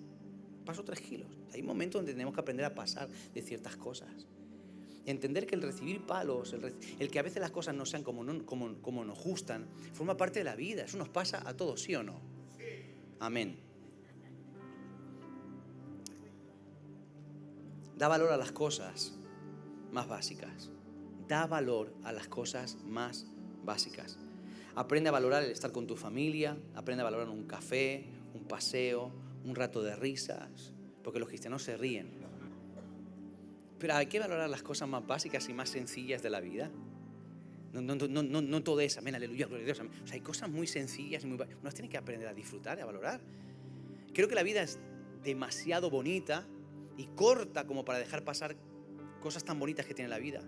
Hay momentos donde tenemos que aprender a pasar de ciertas cosas. Entender que el recibir palos, el que a veces las cosas no sean como nos gustan, forma parte de la vida. Eso nos pasa a todos, ¿sí o no? Amén. Da valor a las cosas más básicas. Da valor a las cosas más básicas. Aprende a valorar el estar con tu familia, aprende a valorar un café, un paseo, un rato de risas, porque los cristianos se ríen. Pero hay que valorar las cosas más básicas y más sencillas de la vida. No todo es amén, aleluya, gloria a Dios. Amén. O sea, hay cosas muy sencillas y uno tiene que aprender a disfrutar y a valorar. Creo que la vida es demasiado bonita y corta como para dejar pasar cosas tan bonitas que tiene la vida.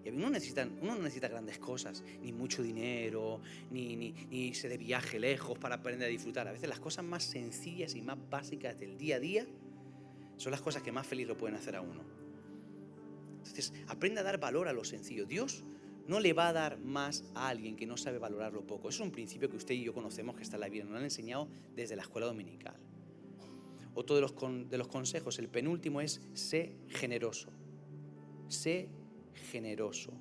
Y uno no necesita grandes cosas, ni mucho dinero, ni irse de viaje lejos para aprender a disfrutar. A veces las cosas más sencillas y más básicas del día a día son las cosas que más feliz lo pueden hacer a uno. Entonces, aprende a dar valor a lo sencillo. Dios no le va a dar más a alguien que no sabe valorar lo poco. Eso es un principio que usted y yo conocemos, que está en la Biblia. Nos lo han enseñado desde la escuela dominical. Otro de los consejos, el penúltimo, es sé generoso. Sé generoso.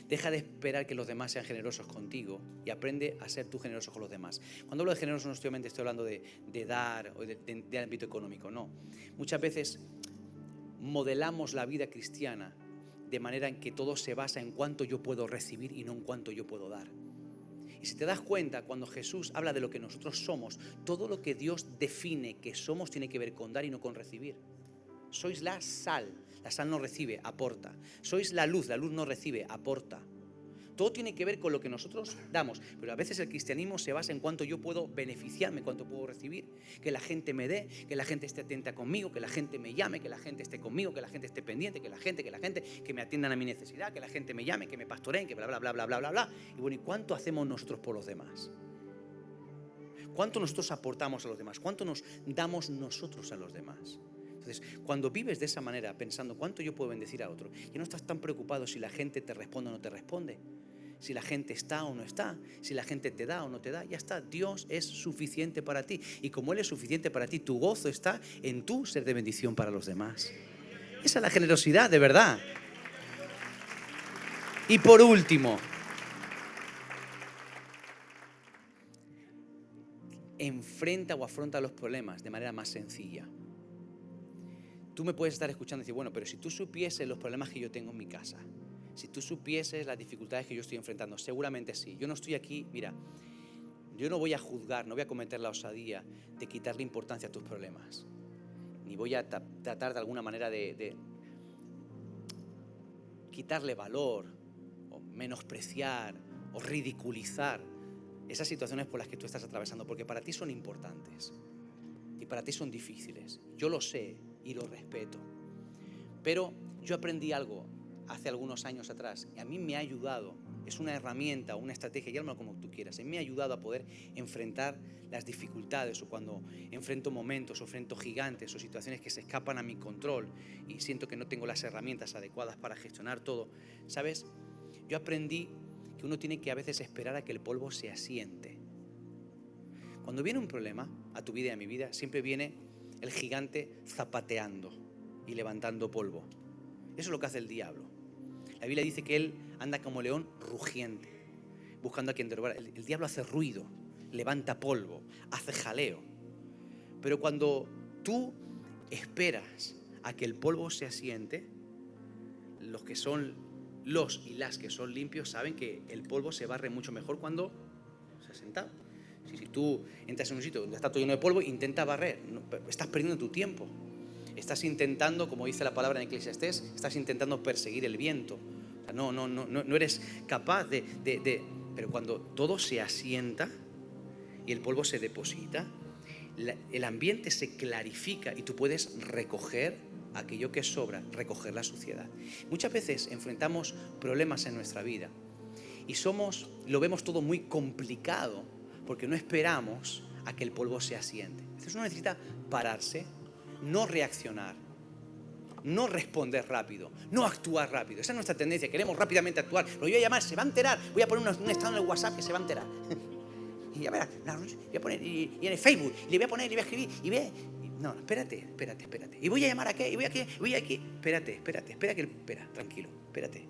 Deja de esperar que los demás sean generosos contigo y aprende a ser tú generoso con los demás. Cuando hablo de generoso no estoy hablando de dar o de ámbito económico, no. Muchas veces modelamos la vida cristiana de manera en que todo se basa en cuánto yo puedo recibir y no en cuánto yo puedo dar. Y si te das cuenta, cuando Jesús habla de lo que nosotros somos, todo lo que Dios define que somos tiene que ver con dar y no con recibir. Sois la sal no recibe, aporta. Sois la luz no recibe, aporta. Todo tiene que ver con lo que nosotros damos, pero a veces el cristianismo se basa en cuánto yo puedo beneficiarme, cuánto puedo recibir, que la gente me dé, que la gente esté atenta conmigo, que la gente me llame, que la gente esté conmigo, que la gente esté pendiente, que la gente, que me atiendan a mi necesidad, que la gente me llame, que me pastoreen, que bla, bla, bla, bla, bla, bla, bla. Y bueno, ¿y cuánto hacemos nosotros por los demás? ¿Cuánto nosotros aportamos a los demás? ¿Cuánto nos damos nosotros a los demás? Entonces, cuando vives de esa manera, pensando cuánto yo puedo bendecir a otro, ya no estás tan preocupado si la gente te responde o no te responde, si la gente está o no está, si la gente te da o no te da, ya está. Dios es suficiente para ti. Y como Él es suficiente para ti, tu gozo está en tú ser de bendición para los demás. Esa es la generosidad, de verdad. Y por último, enfrenta o afronta los problemas de manera más sencilla. Tú me puedes estar escuchando y decir, bueno, pero si tú supieses los problemas que yo tengo en mi casa, si tú supieses las dificultades que yo estoy enfrentando, seguramente sí. Yo no estoy aquí, mira, yo no voy a juzgar, no voy a cometer la osadía de quitarle importancia a tus problemas. Ni voy a tratar de alguna manera de quitarle valor, o menospreciar, o ridiculizar esas situaciones por las que tú estás atravesando, porque para ti son importantes y para ti son difíciles. Yo lo sé y lo respeto. Pero yo aprendí algo hace algunos años atrás y a mí me ha ayudado, es una herramienta, una estrategia, llámalo como tú quieras, a mí me ha ayudado a poder enfrentar las dificultades o cuando enfrento momentos o enfrento gigantes o situaciones que se escapan a mi control y siento que no tengo las herramientas adecuadas para gestionar todo. ¿Sabes? Yo aprendí que uno tiene que a veces esperar a que el polvo se asiente. Cuando viene un problema a tu vida y a mi vida, siempre viene el gigante zapateando y levantando polvo. Eso es lo que hace el diablo. La Biblia dice que él anda como león rugiente, buscando a quien derribar. El diablo hace ruido, levanta polvo, hace jaleo. Pero cuando tú esperas a que el polvo se asiente, los que son los y las que son limpios saben que el polvo se barre mucho mejor cuando se ha sentado. Si tú entras en un sitio donde está todo lleno de polvo, intenta barrer. No, estás perdiendo tu tiempo. Estás intentando, como dice la palabra en Eclesiastés, estás intentando perseguir el viento. O sea, no eres capaz de... Pero cuando todo se asienta y el polvo se deposita, el ambiente se clarifica y tú puedes recoger aquello que sobra, recoger la suciedad. Muchas veces enfrentamos problemas en nuestra vida y lo vemos todo muy complicado porque no esperamos a que el polvo se asiente. Entonces uno necesita pararse, no reaccionar, no responder rápido, no actuar rápido. Esa es nuestra tendencia, queremos rápidamente actuar. Lo voy a llamar, se va a enterar, voy a poner un estado en el WhatsApp que se va a enterar. Y ya verá, voy a poner y en el Facebook, y le voy a poner, y le voy a escribir, y ve. No, espérate. Y voy a llamar a qué, y voy aquí. Espera, tranquilo, espérate.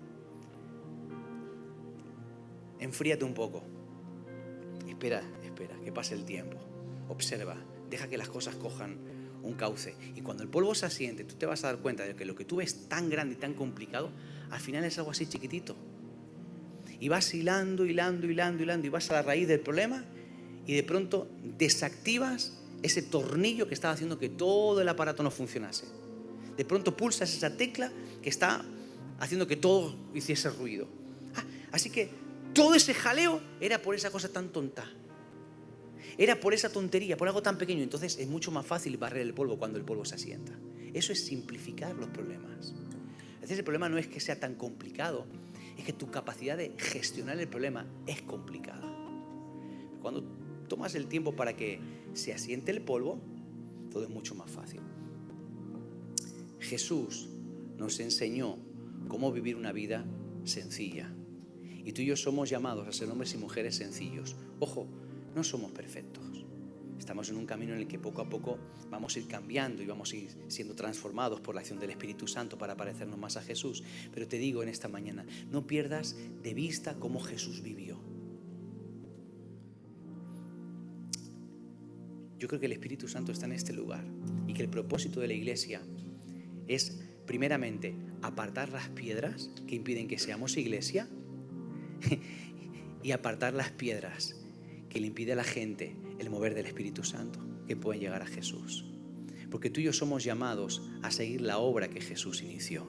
Enfríate un poco. Espera, que pase el tiempo. Observa, deja que las cosas cojan un cauce. Y cuando el polvo se asiente, tú te vas a dar cuenta de que lo que tú ves tan grande y tan complicado, al final es algo así chiquitito. Y vas hilando, y vas a la raíz del problema, y de pronto desactivas ese tornillo que estaba haciendo que todo el aparato no funcionase. De pronto pulsas esa tecla que está haciendo que todo hiciese ruido. Así que todo ese jaleo era por esa cosa tan tonta. Era por esa tontería, por algo tan pequeño. Entonces es mucho más fácil barrer el polvo cuando el polvo se asienta. Eso es simplificar los problemas. A veces el problema no es que sea tan complicado, es que tu capacidad de gestionar el problema es complicada. Cuando tomas el tiempo para que se asiente el polvo, todo es mucho más fácil. Jesús nos enseñó cómo vivir una vida sencilla. Y tú y yo somos llamados a ser hombres y mujeres sencillos. Ojo, no somos perfectos. Estamos en un camino en el que poco a poco vamos a ir cambiando y vamos a ir siendo transformados por la acción del Espíritu Santo para parecernos más a Jesús. Pero te digo en esta mañana, no pierdas de vista cómo Jesús vivió. Yo creo que el Espíritu Santo está en este lugar y que el propósito de la iglesia es, primeramente, apartar las piedras que impiden que seamos iglesia y apartar las piedras que le impide a la gente el mover del Espíritu Santo, que pueden llegar a Jesús. Porque tú y yo somos llamados a seguir la obra que Jesús inició.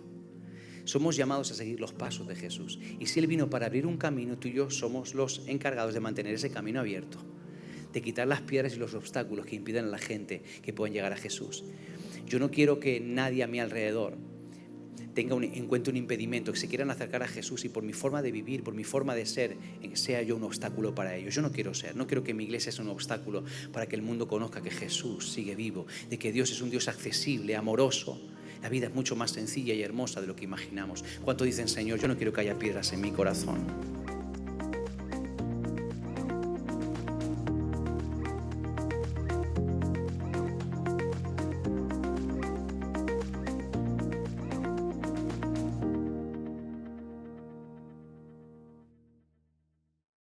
Somos llamados a seguir los pasos de Jesús. Y si Él vino para abrir un camino, tú y yo somos los encargados de mantener ese camino abierto, de quitar las piedras y los obstáculos que impiden a la gente que puedan llegar a Jesús. Yo no quiero que nadie a mi alrededor encuentre un impedimento, que se quieran acercar a Jesús y por mi forma de vivir, por mi forma de ser, sea yo un obstáculo para ellos. Yo no quiero que mi iglesia sea un obstáculo para que el mundo conozca que Jesús sigue vivo, de que Dios es un Dios accesible, amoroso. La vida es mucho más sencilla y hermosa de lo que imaginamos. ¿Cuántos dicen, Señor, yo no quiero que haya piedras en mi corazón?